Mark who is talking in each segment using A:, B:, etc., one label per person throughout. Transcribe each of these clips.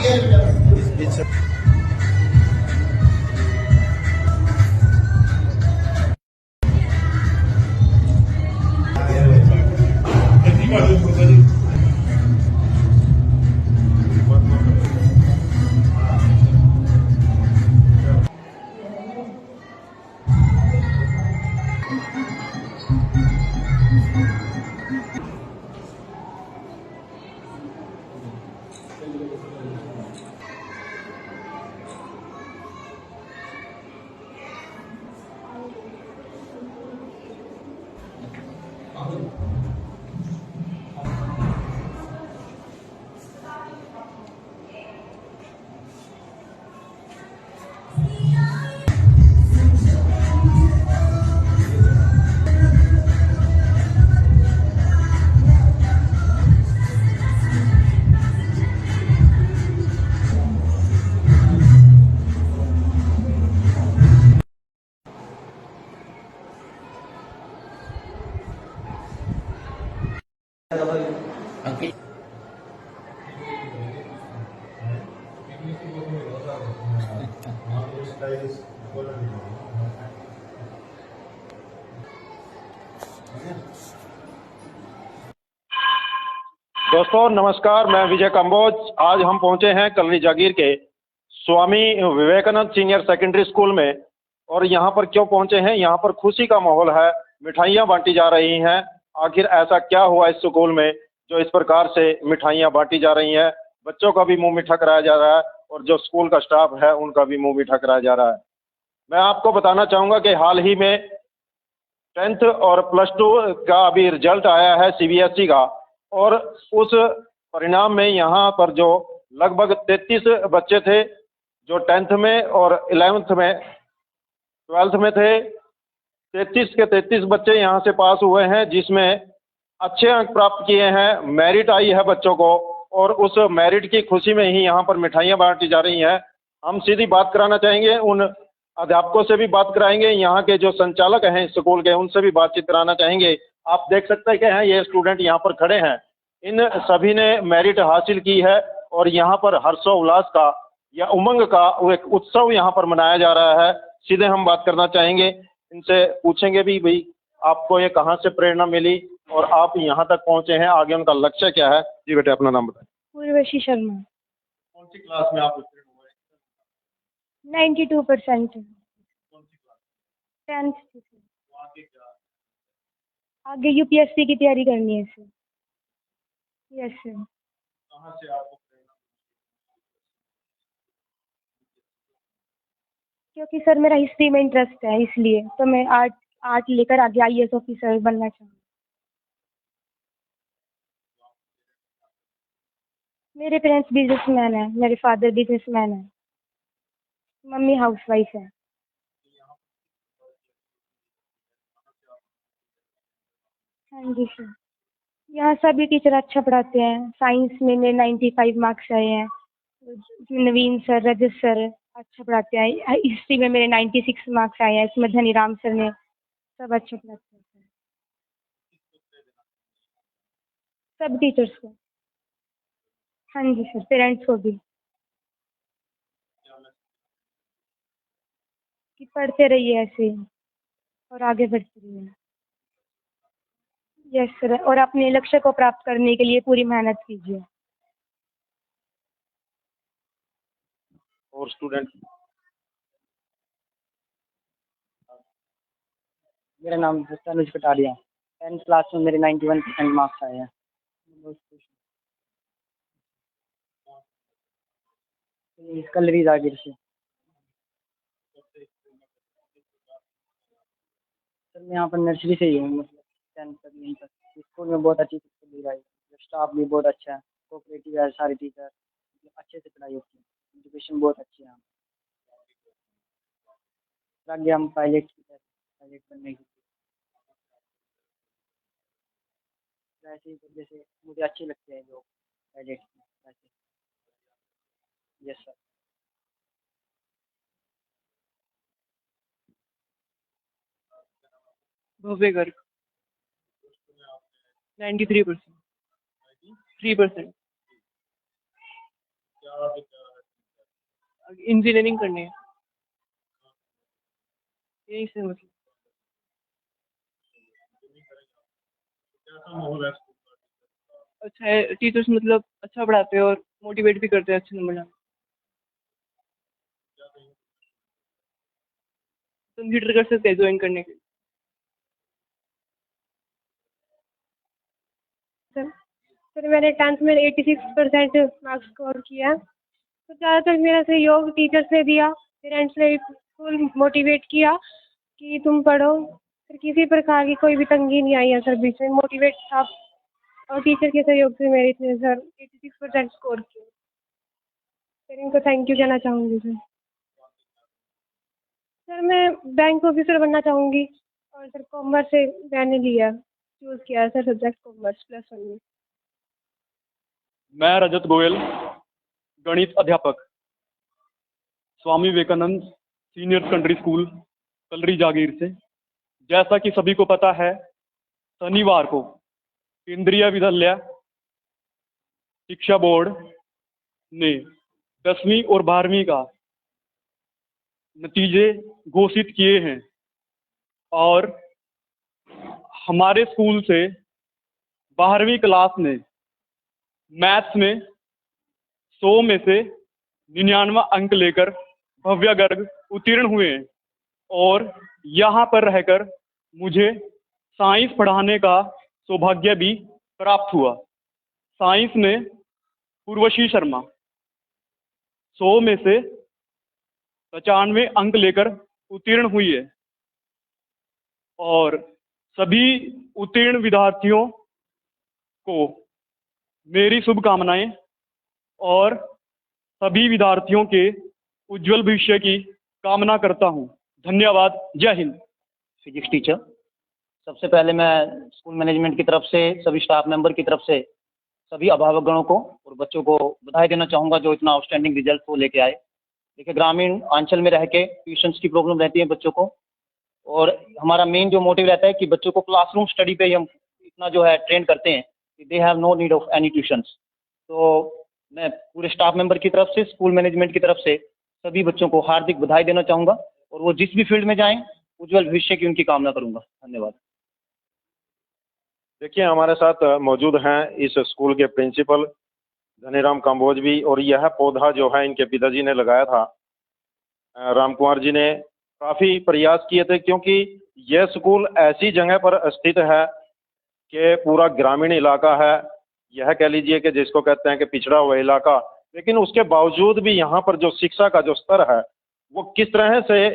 A: इस बीच अंकित
B: दोस्तों नमस्कार, मैं विजय कंबोज। आज हम पहुंचे हैं कॉलोनी जागीर के स्वामी विवेकानंद सीनियर सेकेंडरी स्कूल में। और यहाँ पर क्यों पहुंचे हैं? यहाँ पर खुशी का माहौल है, मिठाइयाँ बांटी जा रही हैं। आखिर ऐसा क्या हुआ इस स्कूल में जो इस प्रकार से मिठाइयाँ बांटी जा रही हैं? बच्चों का भी मुंह मीठा कराया जा रहा है और जो स्कूल का स्टाफ है उनका भी मुंह मीठा कराया जा रहा है। मैं आपको बताना चाहूँगा कि हाल ही में 10th और +2 का अभी रिजल्ट आया है CBSE का, और उस परिणाम में यहाँ पर जो लगभग 33 बच्चे थे जो 10th में और 11th में 12th में थे, 33 के 33 बच्चे यहाँ से पास हुए हैं, जिसमें अच्छे अंक प्राप्त किए हैं, मेरिट आई है बच्चों को, और उस मेरिट की खुशी में ही यहाँ पर मिठाइयाँ बांटी जा रही हैं। हम सीधी बात कराना चाहेंगे, उन अध्यापकों से भी बात कराएंगे, यहाँ के जो संचालक हैं स्कूल के उनसे भी बातचीत कराना चाहेंगे। आप देख सकते हैं ये स्टूडेंट यहाँ पर खड़े हैं, इन सभी ने मेरिट हासिल की है और यहाँ पर हर्षोल्लास का या उमंग का एक उत्सव यहाँ पर मनाया जा रहा है। सीधे हम बात करना चाहेंगे, इनसे पूछेंगे भी भाई आपको ये कहाँ से प्रेरणा मिली और आप यहाँ तक पहुँचे हैं, आगे उनका लक्ष्य क्या है। जी बेटे अपना नाम बताएं।
C: उर्वशी शर्मा।
B: कौन सी क्लास में आप उत्तीर्ण हुए?
C: 92%।
B: कौन सी क्लास?
C: 10th।
B: आगे क्या?
C: आगे UPSC की तैयारी करनी है सर। Yes sir.
B: कहाँ से आपको प्रेरणा?
C: क्योंकि सर मेरा हिस्ट्री में इंटरेस्ट है, इसलिए तो मैं आर्ट लेकर आगे IAS ऑफिसर बनना चाहूँ। मेरे पेरेंट्स बिजनेसमैन हैं, मेरे फादर बिजनेसमैन हैं, मम्मी हाउसवाइफ है। हाँ जी सर। यहाँ सभी टीचर अच्छा पढ़ाते हैं। साइंस में मेरे 95 मार्क्स आए हैं। नवीन सर, रजत सर अच्छा पढ़ाते हैं। हिस्ट्री में मेरे 96 मार्क्स आए हैं। इसमें धनीराम सर ने सब अच्छा पढ़ाते हैं सर। सब टीचर्स को। हाँ जी सर, पेरेंट्स को भी, कि पढ़ते रहिए ऐसे ही और आगे बढ़ते रहिए। यस सर, और अपने लक्ष्य को प्राप्त करने के लिए पूरी मेहनत कीजिए।
B: और स्टूडेंट?
D: मेरा नाम है तनुज कटारिया। 10th क्लास में मेरे 91% मार्क्स आए हैं। बहुत खुश हूँ। कलरी जागीर से। सर मैं यहाँ पर नर्सरी से ही हूँ, मतलब 10th तक यहीं तक। स्कूल में बहुत अच्छी पढ़ाई रही, स्टाफ भी बहुत अच्छा है, कोऑपरेटिव है, सारे टीचर अच्छे से पढ़ाई होती है, एजुकेशन बहुत अच्छी है। आगे हम पायलट बनने की वैसे ही, जैसे मुझे अच्छी लगती है जो पायलट वैसे। Yes sir.
E: Bhavya Garg. 93%। 3%। Engineering करनी है यही से मतलब। अच्छा है, टीचर्स मतलब अच्छा पढ़ाते हैं और मोटिवेट भी करते हैं अच्छे नंबर लाने। कंप्यूटर कर सकते हैं ज्वाइन करने के लिए।
C: सर मैंने 10th में 86% मार्क्स स्कोर किया। तो ज़्यादातर मेरा सहयोग टीचर्स ने दिया, पेरेंट्स ने फुल मोटिवेट किया कि तुम पढ़ो। फिर किसी प्रकार की कोई भी तंगी नहीं आई है सर, बीच में मोटिवेट था और टीचर के सहयोग से मेरे इतने सर 86% स्कोर किए। फिर इनको थैंक यू कहना चाहूँगी सर। सर मैं बैंक ऑफिसर बनना चाहूँगी और सर कॉमर्स से मैंने लिया, चूज़ किया है सर सब्जेक्ट कॉमर्स +1 में।
F: मैं रजत गोयल, गणित अध्यापक, Swami Vivekananda senior secondary school Kalri Jagir से। जैसा कि सभी को पता है, शनिवार को केंद्रीय विद्यालय शिक्षा बोर्ड ने 10वीं और 12वीं का नतीजे घोषित किए हैं और हमारे स्कूल से 12वीं क्लास में मैथ्स में 100 में से 99 अंक लेकर भव्य गर्ग उत्तीर्ण हुए हैं और यहाँ पर रहकर मुझे साइंस पढ़ाने का सौभाग्य भी प्राप्त हुआ। साइंस में पूर्वशी शर्मा 100 में से 95 अंक लेकर उत्तीर्ण हुई है और सभी उत्तीर्ण विद्यार्थियों को मेरी शुभकामनाएं और सभी विद्यार्थियों के उज्जवल भविष्य की कामना करता हूं। धन्यवाद। जय हिंद।
A: Physics teacher. सबसे पहले मैं स्कूल मैनेजमेंट की तरफ से, सभी स्टाफ मेंबर की तरफ से सभी अभिभावकगणों को और बच्चों को बधाई देना चाहूँगा जो इतना आउटस्टैंडिंग रिजल्ट को लेके आए। देखिए, ग्रामीण अंचल में रह के ट्यूशन्स की प्रॉब्लम रहती है बच्चों को, और हमारा मेन जो मोटिव रहता है कि बच्चों को क्लासरूम स्टडी पे ही हम इतना जो है ट्रेन करते हैं कि they have no need of any tuitions. तो मैं पूरे स्टाफ मेंबर की तरफ से, स्कूल मैनेजमेंट की तरफ से सभी बच्चों को हार्दिक बधाई देना चाहूँगा और वो जिस भी फील्ड में जाएं उज्जवल भविष्य की उनकी कामना करूँगा। धन्यवाद।
B: देखिए, हमारे साथ मौजूद हैं इस स्कूल के प्रिंसिपल धनीराम काम्बोज भी, और यह पौधा जो है इनके पिताजी ने लगाया था। राम कुमार जी ने काफ़ी प्रयास किए थे क्योंकि यह स्कूल ऐसी जगह पर स्थित है कि पूरा ग्रामीण इलाका है, यह कह लीजिए कि जिसको कहते हैं कि पिछड़ा हुआ इलाका, लेकिन उसके बावजूद भी यहाँ पर जो शिक्षा का जो स्तर है वो किस तरह से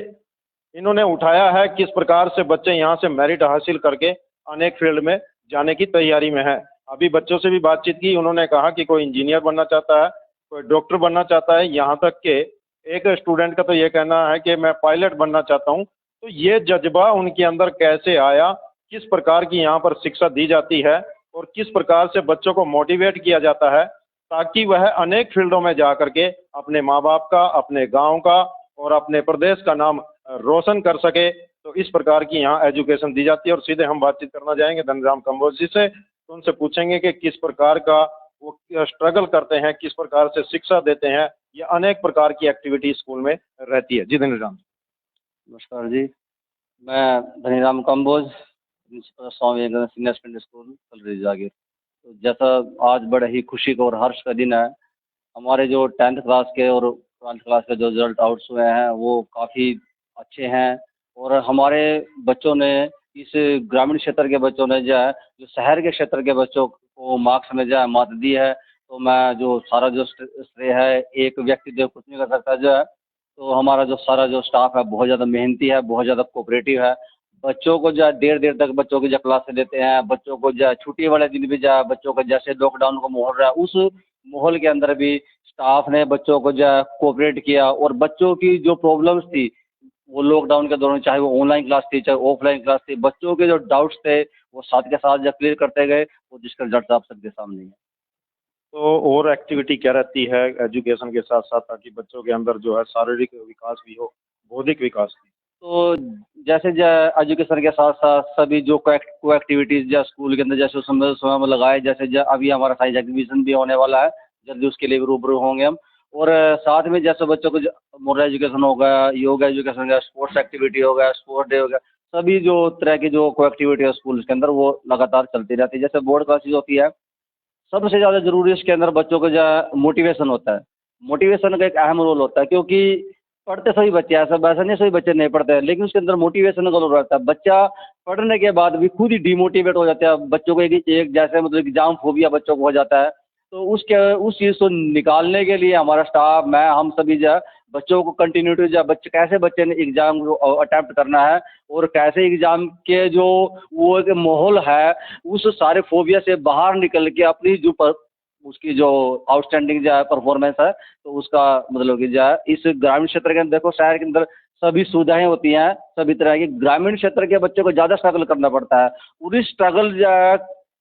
B: इन्होंने उठाया है, किस प्रकार से बच्चे यहाँ से मेरिट हासिल करके अनेक फील्ड में जाने की तैयारी में है। अभी बच्चों से भी बातचीत की, उन्होंने कहा कि कोई इंजीनियर बनना चाहता है, कोई डॉक्टर बनना चाहता है, यहाँ तक कि एक स्टूडेंट का तो ये कहना है कि मैं पायलट बनना चाहता हूँ। तो ये जज्बा उनके अंदर कैसे आया, किस प्रकार की यहाँ पर शिक्षा दी जाती है और किस प्रकार से बच्चों को मोटिवेट किया जाता है ताकि वह अनेक फील्डों में जा करके अपने माँ बाप का, अपने गांव का और अपने प्रदेश का नाम रोशन कर सके। तो इस प्रकार की यहाँ एजुकेशन दी जाती है। और सीधे हम बातचीत करना जाएंगे धनीराम काम्बोज जी से, तो उनसे पूछेंगे कि किस प्रकार का वो स्ट्रगल करते हैं, किस प्रकार से शिक्षा देते हैं। ये अनेक प्रकार की एक्टिविटी स्कूल में रहती है। जी धनीराम।
G: नमस्कार जी, मैं Dhaniram Kamboj, principal Swami Vivekananda senior secondary school Kalri Jagir. तो जैसा आज बड़ा ही खुशी का और हर्ष का दिन है, हमारे जो 10th क्लास के और 12th क्लास के जो रिजल्ट आउट्स हुए हैं वो काफ़ी अच्छे हैं और हमारे बच्चों ने, इस ग्रामीण क्षेत्र के बच्चों ने जो है, जो शहर के क्षेत्र के बच्चों को मार्क्स में जो है मात दी है। तो मैं जो सारा जो श्रेय है एक व्यक्ति जो कुछ नहीं कर सकता जो है, तो हमारा जो सारा जो स्टाफ है बहुत ज़्यादा मेहनती है, बहुत ज़्यादा कोऑपरेटिव है। बच्चों को जो है देर तक बच्चों की जो क्लासें देते हैं, बच्चों को जो है छुट्टी वाले दिन भी जो है बच्चों को, जैसे लॉकडाउन का माहौल रहा उस माहौल के अंदर भी स्टाफ ने बच्चों को जो है कोऑपरेट किया और बच्चों की जो प्रॉब्लम्स थी वो लॉकडाउन के दौरान, चाहे वो ऑनलाइन क्लास थी चाहे ऑफलाइन क्लास थी, बच्चों के जो डाउट्स थे वो साथ के साथ जब क्लियर करते गए, वो जिसका रिजल्ट आप सबके सामने है।
B: तो और एक्टिविटी क्या रहती है एजुकेशन के साथ साथ ताकि बच्चों के अंदर जो है शारीरिक विकास भी हो, बौद्धिक विकास भी?
G: तो जैसे एजुकेशन के साथ साथ सभी जो को एक्टिविटीज़ जो स्कूल के अंदर जैसे समय में लगाए, जैसे अभी हमारा साइंस एग्जीबिशन भी होने वाला है, जल्दी उसके लिए भी रूबरू होंगे हम। और साथ में जैसे बच्चों को मॉरल एजुकेशन हो गया, योगा एजुकेशन हो गया, स्पोर्ट्स एक्टिविटी हो गया, स्पोर्ट्स डे हो गया, सभी जो तरह की जो को एक्टिविटी है स्कूल के अंदर वो लगातार चलती रहती है। जैसे बोर्ड क्लासेज होती है, सबसे ज़्यादा ज़रूरी इसके अंदर बच्चों को जो है मोटिवेशन होता है। मोटिवेशन का एक अहम रोल होता है, क्योंकि पढ़ते सभी बच्चे हैं, सब ऐसा नहीं सभी बच्चे नहीं पढ़ते हैं, लेकिन उसके अंदर मोटिवेशन का रोल रहता है। बच्चा पढ़ने के बाद भी खुद ही डिमोटिवेट हो जाता है। बच्चों को एक जैसे मतलब एग्जाम फोबिया बच्चों को हो जाता है। तो उस चीज़ को निकालने के लिए हमारा स्टाफ, मैं, हम सभी जो है बच्चों को कंटिन्यूटी जो बच्चे कैसे बच्चे ने एग्जाम को अटेम्प्ट करना है और कैसे एग्जाम के जो वो एक माहौल है उस सारे फोबिया से बाहर निकल के अपनी उसकी जो आउटस्टैंडिंग जो है परफॉर्मेंस है, तो उसका मतलब कि जो है इस ग्रामीण क्षेत्र के अंदर, देखो शहर के अंदर सभी सुविधाएं होती हैं सभी तरह की, ग्रामीण क्षेत्र के बच्चों को ज़्यादा स्ट्रगल करना पड़ता है। पूरी स्ट्रगल जो है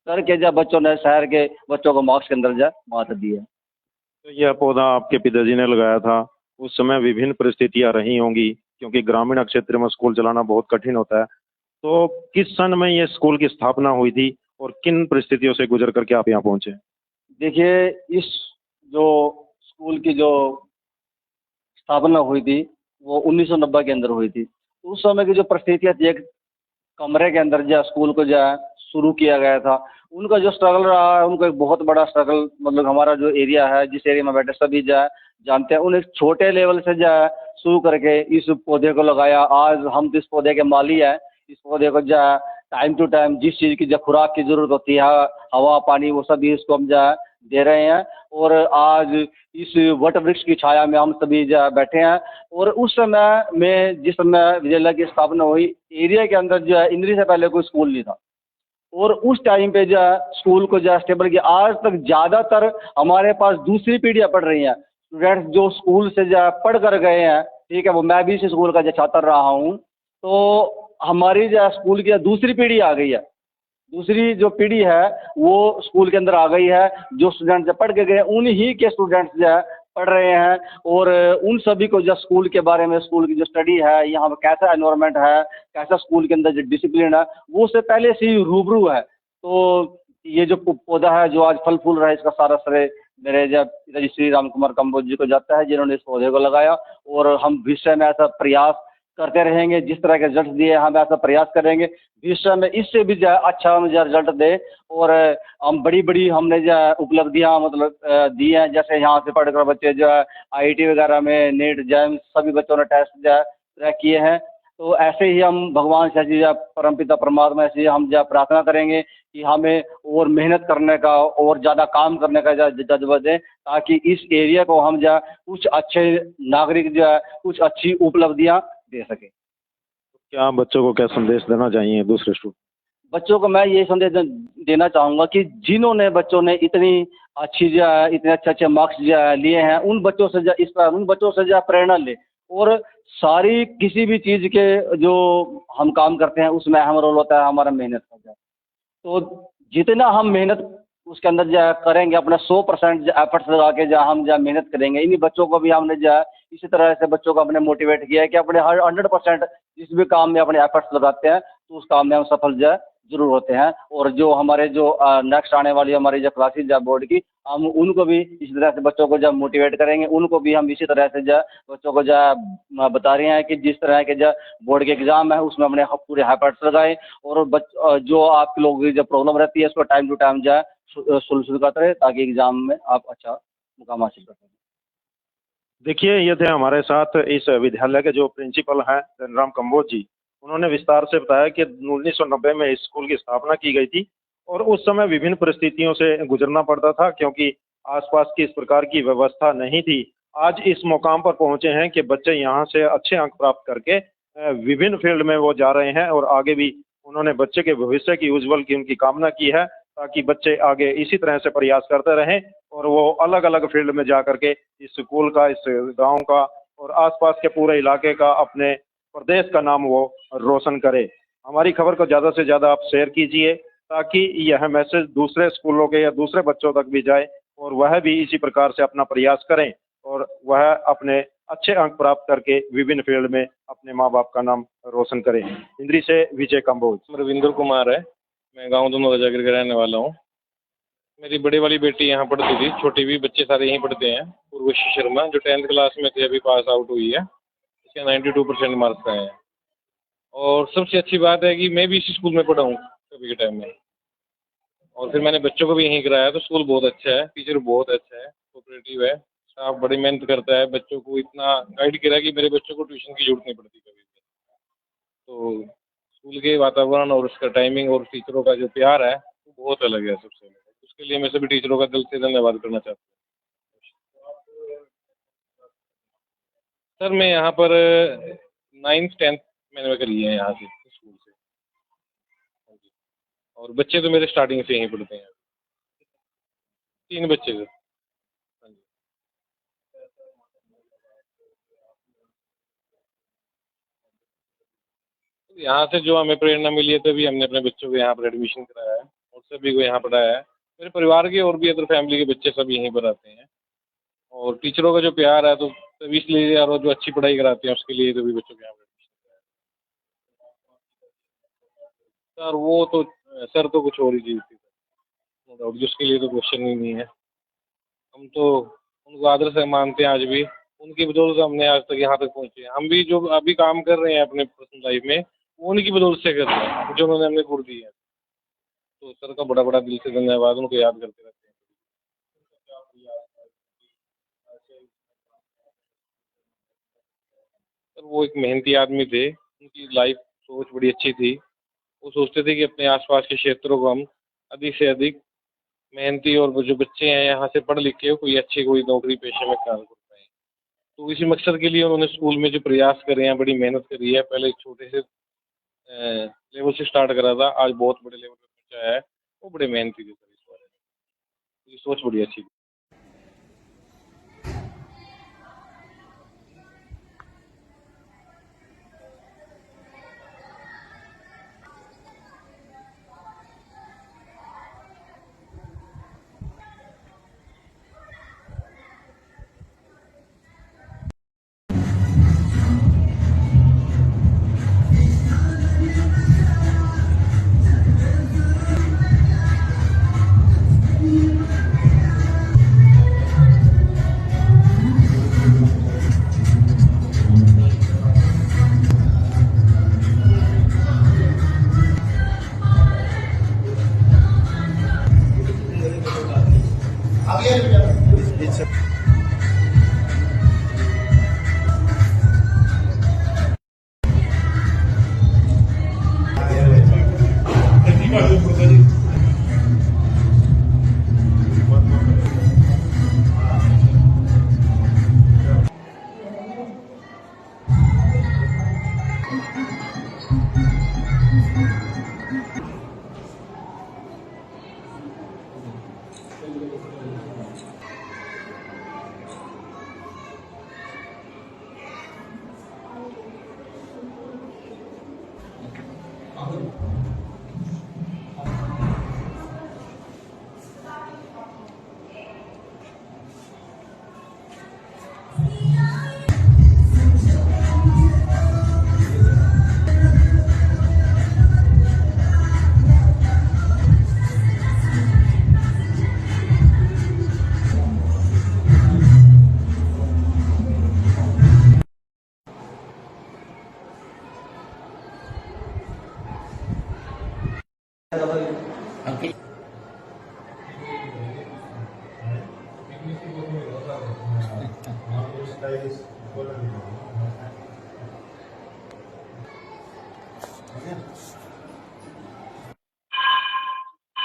G: करके जब बच्चों ने शहर के बच्चों को मार्क्स के अंदर जो मात दी है।
B: तो यह पौधा आपके पिताजी ने लगाया था, उस समय विभिन्न परिस्थितियां रही होंगी, क्योंकि ग्रामीण क्षेत्र में स्कूल चलाना बहुत कठिन होता है। तो किस सन में ये स्कूल की स्थापना हुई थी और किन परिस्थितियों से गुजर करके आप यहाँ पहुंचे?
G: देखिए, इस जो स्कूल की जो स्थापना हुई थी वो 1990 के अंदर हुई थी। उस समय की जो परिस्थितियाँ थी, एक कमरे के अंदर जो स्कूल को जो है शुरू किया गया था। उनका जो स्ट्रगल रहा है, उनको एक बहुत बड़ा स्ट्रगल, मतलब हमारा जो एरिया है, जिस एरिया में बैठे सभी जो है जानते हैं, उन एक छोटे लेवल से जो है शुरू करके इस पौधे को लगाया। आज हम इस पौधे के माली हैं। इस पौधे को जो है टाइम टू टाइम जिस चीज़ की जो खुराक की ज़रूरत होती है, हवा पानी, वो सभी इसको हम जो है दे रहे हैं। और आज इस वट वृक्ष की छाया में हम सभी जो है बैठे हैं। और उस समय में, जिस समय विजयलय की स्थापना हुई, एरिया के अंदर जो है इंद्री से पहले कोई स्कूल नहीं था। और उस टाइम पे जो है स्कूल को जो है स्टेबल किया। आज तक ज़्यादातर हमारे पास दूसरी पीढ़ियाँ पढ़ रही हैं। स्टूडेंट्स जो स्कूल से जो है पढ़ कर गए हैं, ठीक है, वो मैं भी इस स्कूल का जो छात्र रहा हूँ, तो हमारी जो है स्कूल की दूसरी पीढ़ी आ गई है। दूसरी जो पीढ़ी है वो स्कूल के अंदर आ गई है। जो स्टूडेंट जब पढ़ के गए उन्हीं के स्टूडेंट्स जो है पढ़ रहे हैं। और उन सभी को जो स्कूल के बारे में, स्कूल की जो स्टडी है, यहाँ पर कैसा एनवायरनमेंट है, कैसा स्कूल के अंदर जो डिसिप्लिन है, वो उससे पहले से ही रूबरू है। तो ये जो पौधा है जो आज फल फूल रहा है, इसका सारा श्रेय मेरे जब पिताजी श्री राम कुमार कंबोज जी को जाता है, जिन्होंने इस पौधे को लगाया। और हम भविष्य में ऐसा प्रयास करते रहेंगे, जिस तरह के रिजल्ट दिए हम ऐसा प्रयास करेंगे भविष्य में इससे भी जो अच्छा हम जो रिजल्ट दे। और हम बड़ी हमने जो उपलब्धियां मतलब दी हैं। जैसे यहाँ से पढ़कर बच्चे जो है IIT वगैरह में, नेट जैम सभी बच्चों ने टेस्ट जो है क्रैक किए हैं। तो ऐसे ही हम भगवान से जो परमपिता परमात्मा से हम जो प्रार्थना करेंगे कि हमें और मेहनत करने का और ज़्यादा काम करने का जज्बा दें, ताकि इस एरिया को हम जो कुछ अच्छे नागरिक जो है कुछ अच्छी उपलब्धियाँ दे सके।
B: क्या बच्चों को क्या संदेश देना चाहिए दूसरे स्टूडेंट?
G: बच्चों को मैं ये संदेश देना चाहूँगा कि जिन्होंने बच्चों ने इतनी अच्छी जो है इतने अच्छे मार्क्स जो है लिए हैं, उन बच्चों से जो प्रेरणा ले। और सारी किसी भी चीज़ के जो हम काम करते हैं उसमें अहम रोल होता है हमारा मेहनत का। तो जितना हम मेहनत उसके अंदर जो करेंगे, अपना 100% जो एफर्ट्स लगा के जो हम जो मेहनत करेंगे, इन्हीं बच्चों को भी हमने जो है इसी तरह से बच्चों को अपने मोटिवेट किया है कि अपने हर 100% जिस भी काम में अपने एफर्ट्स लगाते हैं तो उस काम में हम सफल जो जरूर होते हैं। और जो हमारे जो नेक्स्ट आने वाली हमारी जो क्लासेज जो बोर्ड की, हम उनको भी इसी तरह से बच्चों को जब मोटिवेट करेंगे, उनको भी हम इसी तरह से जो बच्चों को जो बता रहे हैं कि जिस तरह के जो बोर्ड के एग्जाम है उसमें अपने पूरे एफर्ट्स लगाएं। और जो आप लोगों की जो प्रॉब्लम रहती है उसको टाइम टू टाइम जो सुलझ करते रहे, ताकि एग्जाम में आप अच्छा मुकाम हासिल कर सकें।
B: देखिए, ये थे हमारे साथ इस विद्यालय के जो प्रिंसिपल हैं धनीराम कंबोज जी। उन्होंने विस्तार से बताया कि 1990 में इस स्कूल की स्थापना की गई थी और उस समय विभिन्न परिस्थितियों से गुजरना पड़ता था, क्योंकि आसपास की इस प्रकार की व्यवस्था नहीं थी। आज इस मुकाम पर पहुंचे हैं कि बच्चे यहाँ से अच्छे अंक प्राप्त करके विभिन्न फील्ड में वो जा रहे हैं और आगे भी उन्होंने बच्चे के भविष्य की उज्जवल की उनकी कामना की है, ताकि बच्चे आगे इसी तरह से प्रयास करते रहें और वो अलग अलग फील्ड में जा करके इस स्कूल का, इस गांव का और आसपास के पूरे इलाके का, अपने प्रदेश का नाम वो रोशन करे। हमारी खबर को ज़्यादा से ज़्यादा आप शेयर कीजिए, ताकि यह मैसेज दूसरे स्कूलों के या दूसरे बच्चों तक भी जाए और वह भी इसी प्रकार से अपना प्रयास करें और वह अपने अच्छे अंक प्राप्त करके विभिन्न फील्ड में अपने माँ बाप का नाम रोशन करें। इंद्री से विजय कंबोज।
H: रविंद्र कुमार है, मैं गांव दोनों जाकर के रहने वाला हूँ। मेरी बड़ी वाली बेटी यहाँ पढ़ती थी, छोटी भी, बच्चे सारे यहीं पढ़ते हैं। उर्वशी शर्मा, जो 10th क्लास में थे, अभी पास आउट हुई है। इसके 92% मार्क्स आए हैं। और सबसे अच्छी बात है कि मैं भी इसी स्कूल में पढ़ा हूँ कभी के टाइम में, और फिर मैंने बच्चों को भी यहीं कराया। तो स्कूल बहुत अच्छा है, टीचर बहुत अच्छा है, कोऑपरेटिव है, स्टाफ बड़ी मेहनत करता है, बच्चों को इतना गाइड करा कि मेरे बच्चों को ट्यूशन की जरूरत नहीं पड़ती कभी भी। तो स्कूल के वातावरण और उसका टाइमिंग और टीचरों का जो प्यार है वो बहुत अलग है सबसे। उसके लिए मैं सभी टीचरों का दिल से धन्यवाद करना चाहता हूँ। सर मैं यहाँ पर 9th 10th मैंने करी है यहाँ से स्कूल से। हाँ जी। और बच्चे तो मेरे स्टार्टिंग से यहीं पढ़ते हैं। 3 बच्चे सर। हाँ जी। यहाँ से जो हमें प्रेरणा मिली है तभी हमने अपने बच्चों को यहाँ पर एडमिशन कराया है और सभी को यहाँ पढ़ाया है। मेरे परिवार के और भी अदर फैमिली के बच्चे सब यहीं पर आते हैं, और टीचरों का जो प्यार है तो तभी इसलिए, और जो अच्छी पढ़ाई कराते हैं उसके लिए तभी बच्चों को यहाँ पर एडमिशन कराया है। सर वो तो सर तो कुछ और ही चीज़ थी नो डाउट, जिसके लिए तो क्वेश्चन ही नहीं है। हम तो उनको आदर से मानते हैं आज भी, उनकी बदौलत हमने आज तक यहाँ तक पहुँचे हैं। हम भी जो अभी काम कर रहे हैं अपने पर्सनल लाइफ में वो उनकी बदौलत से कर रहे हैं जो उन्होंने हमें गुण दी है। तो सर का बड़ा बड़ा दिल से धन्यवाद, उनको याद करते रहते हैं। सर वो एक मेहनती आदमी थे, उनकी लाइफ सोच बड़ी अच्छी थी। वो सोचते थे कि अपने आसपास के क्षेत्रों को हम अधिक से अधिक मेहनती, और वो जो बच्चे हैं यहाँ से पढ़ लिख के कोई अच्छी कोई नौकरी पेशे में काम कर पाए। तो इसी मकसद के लिए उन्होंने स्कूल में जो प्रयास करे हैं, बड़ी मेहनत करी है। पहले एक छोटे से लेवल से स्टार्ट करा था, आज बहुत बड़े लेवल पे पहुंचाया है। वो बड़े मेहनती थे सर, इस बारे में ये सोच बड़ी अच्छी थी।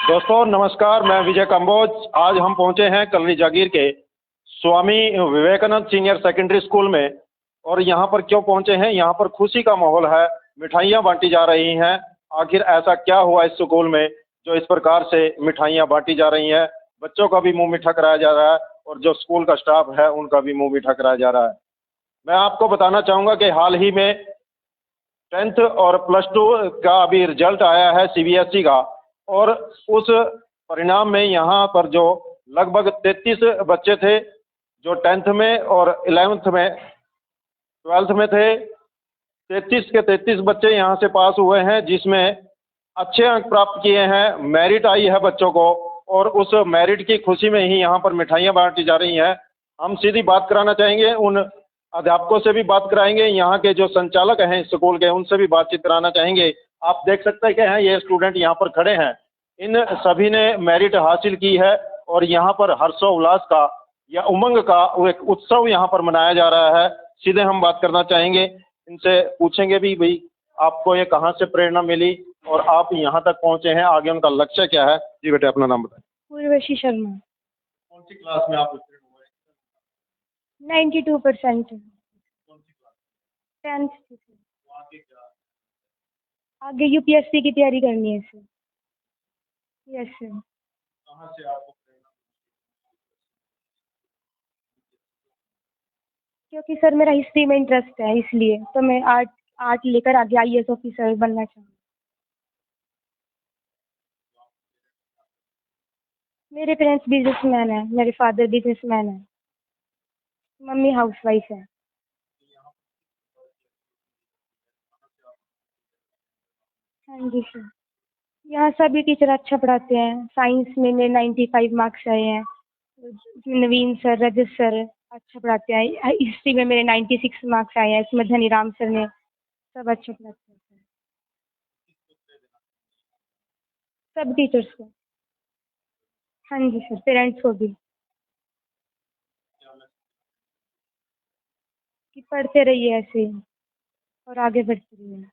B: दोस्तों नमस्कार, मैं विजय कंबोज। आज हम पहुंचे हैं कॉलोनी जागीर के स्वामी विवेकानंद सीनियर सेकेंडरी स्कूल में। और यहाँ पर क्यों पहुंचे हैं? यहाँ पर खुशी का माहौल है, मिठाइयाँ बांटी जा रही हैं। आखिर ऐसा क्या हुआ इस स्कूल में जो इस प्रकार से मिठाइयाँ बांटी जा रही हैं? बच्चों का भी मुंह मीठा कराया जा रहा है और जो स्कूल का स्टाफ है उनका भी मुंह मीठा कराया जा रहा है। मैं आपको बताना चाहूँगा कि हाल ही में 10th और +2 का अभी रिजल्ट आया है CBSE का, और उस परिणाम में यहाँ पर जो लगभग 33 बच्चे थे जो 10th में और 11th में 12th में थे, 33 के 33 बच्चे यहाँ से पास हुए हैं, जिसमें अच्छे अंक प्राप्त किए हैं। मेरिट आई है बच्चों को, और उस मेरिट की खुशी में ही यहाँ पर मिठाइयाँ बांटी जा रही हैं। हम सीधी बात कराना चाहेंगे, उन अध्यापकों से भी बात कराएंगे, यहाँ के जो संचालक हैं स्कूल के उनसे भी बातचीत कराना चाहेंगे। आप देख सकते हैं कि हैं ये स्टूडेंट यहाँ पर खड़े हैं, इन सभी ने मेरिट हासिल की है और यहाँ पर हर्षोल्लास का या उमंग का एक उत्सव यहाँ पर मनाया जा रहा है। सीधे हम बात करना चाहेंगे, इनसे पूछेंगे भी भाई आपको ये कहाँ से प्रेरणा मिली और आप यहाँ तक पहुँचे हैं, आगे उनका लक्ष्य क्या है। जी बेटे अपना नाम बताएं।
C: पूर्वशी शर्मा।
B: कौन सी क्लास में आप उत्तीर्ण हुए?
C: 92%।
B: कौन सी क्लास?
C: 10th।
B: आगे क्या?
C: आगे यूपीएससी की तैयारी करनी है सर। Yes sir.
B: कहाँ से आपको प्रेरणा?
C: क्योंकि सर मेरा हिस्ट्री में इंटरेस्ट है, इसलिए तो मैं आर्ट लेकर आगे आईएएस ऑफिसर बनना चाहूँगी। मेरे पेरेंट्स बिजनेसमैन हैं, मेरे फादर बिजनेसमैन हैं, मम्मी हाउसवाइफ है। हाँ जी सर। यहाँ सभी टीचर अच्छा पढ़ाते हैं। साइंस में मेरे 95 मार्क्स आए हैं। नवीन सर, रजत सर अच्छा पढ़ाते हैं। हिस्ट्री में मेरे 96 मार्क्स आए हैं, इसमें धनीराम सर ने सब अच्छा पढ़ाते हैं सर। सब टीचर्स को। हाँ जी सर, पेरेंट्स को भी, कि पढ़ते रहिए ऐसे ही और आगे बढ़ते रहिए।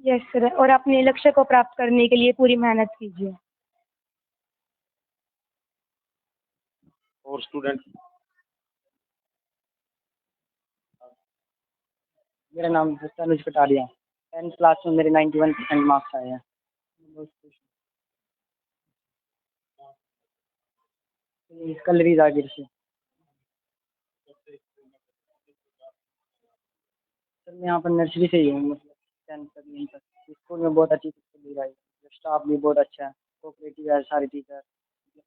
C: यस सर, और अपने लक्ष्य को प्राप्त करने के लिए पूरी मेहनत कीजिए।
B: और स्टूडेंट?
D: मेरा नाम तनुज कटारिया। 10th क्लास में मेरे 91% मार्क्स आए हैं। बहुत खुश हूँ। कलरी जागीर से। सर मैं यहाँ पर नर्सरी से ही हूँ, मतलब 10th तक यहीं तक। स्कूल में बहुत अच्छी दी रही, स्टाफ भी बहुत अच्छा है, कोऑपरेटिव है, सारे टीचर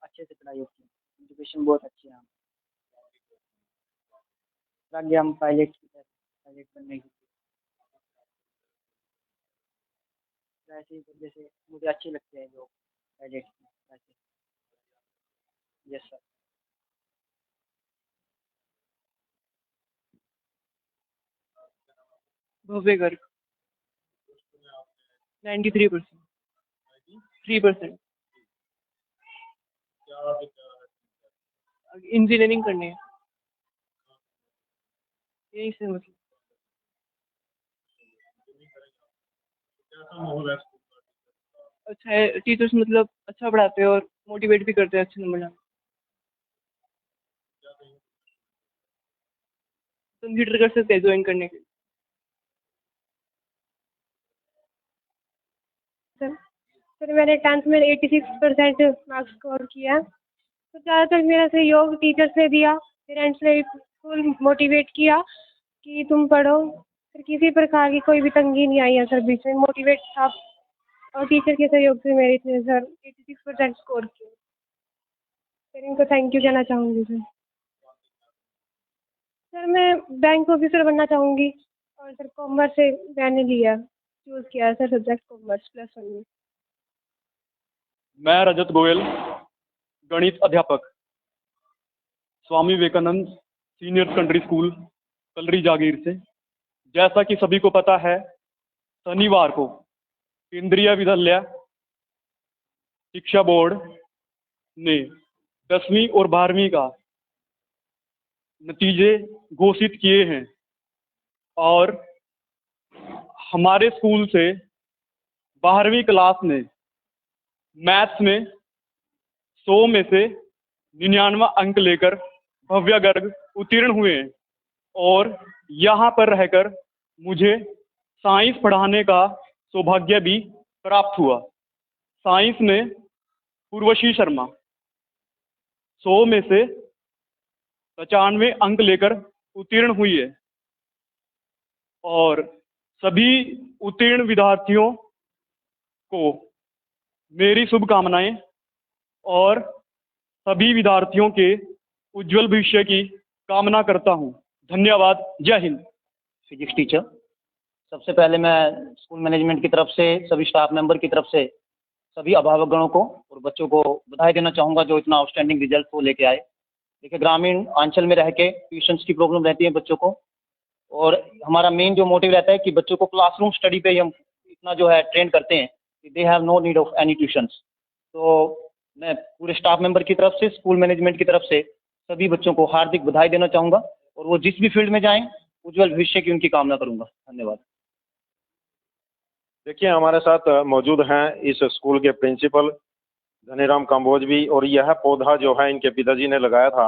D: अच्छे से पढ़ाई होती है, एजुकेशन बहुत अच्छी है। आगे हम पायलट बनने की ऐसे ही, जैसे मुझे अच्छी लगती है जो पायलट ऐसे। Yes sir.
E: Bhavya Garg. 93%। 3%। Engineering करनी है यही से, मतलब अच्छा है। टीचर्स मतलब अच्छा पढ़ाते हैं और मोटिवेट भी करते हैं अच्छे नंबर लाने। कंसिडर कर सकते हैं ज्वाइन करने के लिए।
C: सर मैंने 10th में 86% मार्क्स स्कोर किया। तो ज़्यादातर मेरा सहयोग टीचर्स ने दिया, पेरेंट्स ने फुल मोटिवेट किया कि तुम पढ़ो। फिर किसी प्रकार की कोई भी तंगी नहीं आई है सर, बीच में मोटिवेट था और टीचर के सहयोग से मेरे इतने सर 86% स्कोर किए। सर इनको थैंक यू कहना चाहूँगी सर। सर मैं बैंक ऑफिसर बनना चाहूँगी और सर कॉमर्स से मैंने लिया, चूज़ किया है सर सब्जेक्ट कॉमर्स +1 में।
F: मैं रजत गोयल, गणित अध्यापक, Swami Vivekananda senior secondary school Kalri Jagir से। जैसा कि सभी को पता है, शनिवार को केंद्रीय विद्यालय शिक्षा बोर्ड ने 10वीं और 12वीं का नतीजे घोषित किए हैं और हमारे स्कूल से 12वीं क्लास में मैथ्स में 100 में से 99 अंक लेकर भव्य गर्ग उत्तीर्ण हुए हैं और यहाँ पर रहकर मुझे साइंस पढ़ाने का सौभाग्य भी प्राप्त हुआ। साइंस में पूर्वशी शर्मा 100 में से 95 अंक लेकर उत्तीर्ण हुई है और सभी उत्तीर्ण विद्यार्थियों को मेरी शुभकामनाएं और सभी विद्यार्थियों के उज्जवल भविष्य की कामना करता हूं। धन्यवाद। जय हिंद।
A: Physics teacher. सबसे पहले मैं स्कूल मैनेजमेंट की तरफ से, सभी स्टाफ मेंबर की तरफ से सभी अभिभावकगणों को और बच्चों को बधाई देना चाहूँगा जो इतना आउटस्टैंडिंग रिजल्ट वो लेके आए। देखिए ग्रामीण अंचल में रह के ट्यूशन्स की प्रॉब्लम रहती है बच्चों को, और हमारा मेन जो मोटिव रहता है कि बच्चों को क्लासरूम स्टडी पे ही हम इतना जो है ट्रेन करते हैं कि they have no need of any tuitions. तो मैं पूरे स्टाफ मेंबर की तरफ से, स्कूल मैनेजमेंट की तरफ से सभी बच्चों को हार्दिक बधाई देना चाहूँगा, और वो जिस भी फील्ड में जाएं उज्जवल भविष्य की उनकी कामना करूँगा। धन्यवाद।
B: देखिए हमारे साथ मौजूद हैं इस स्कूल के प्रिंसिपल धनीराम कंबोज भी, और यह पौधा जो है इनके पिताजी ने लगाया था।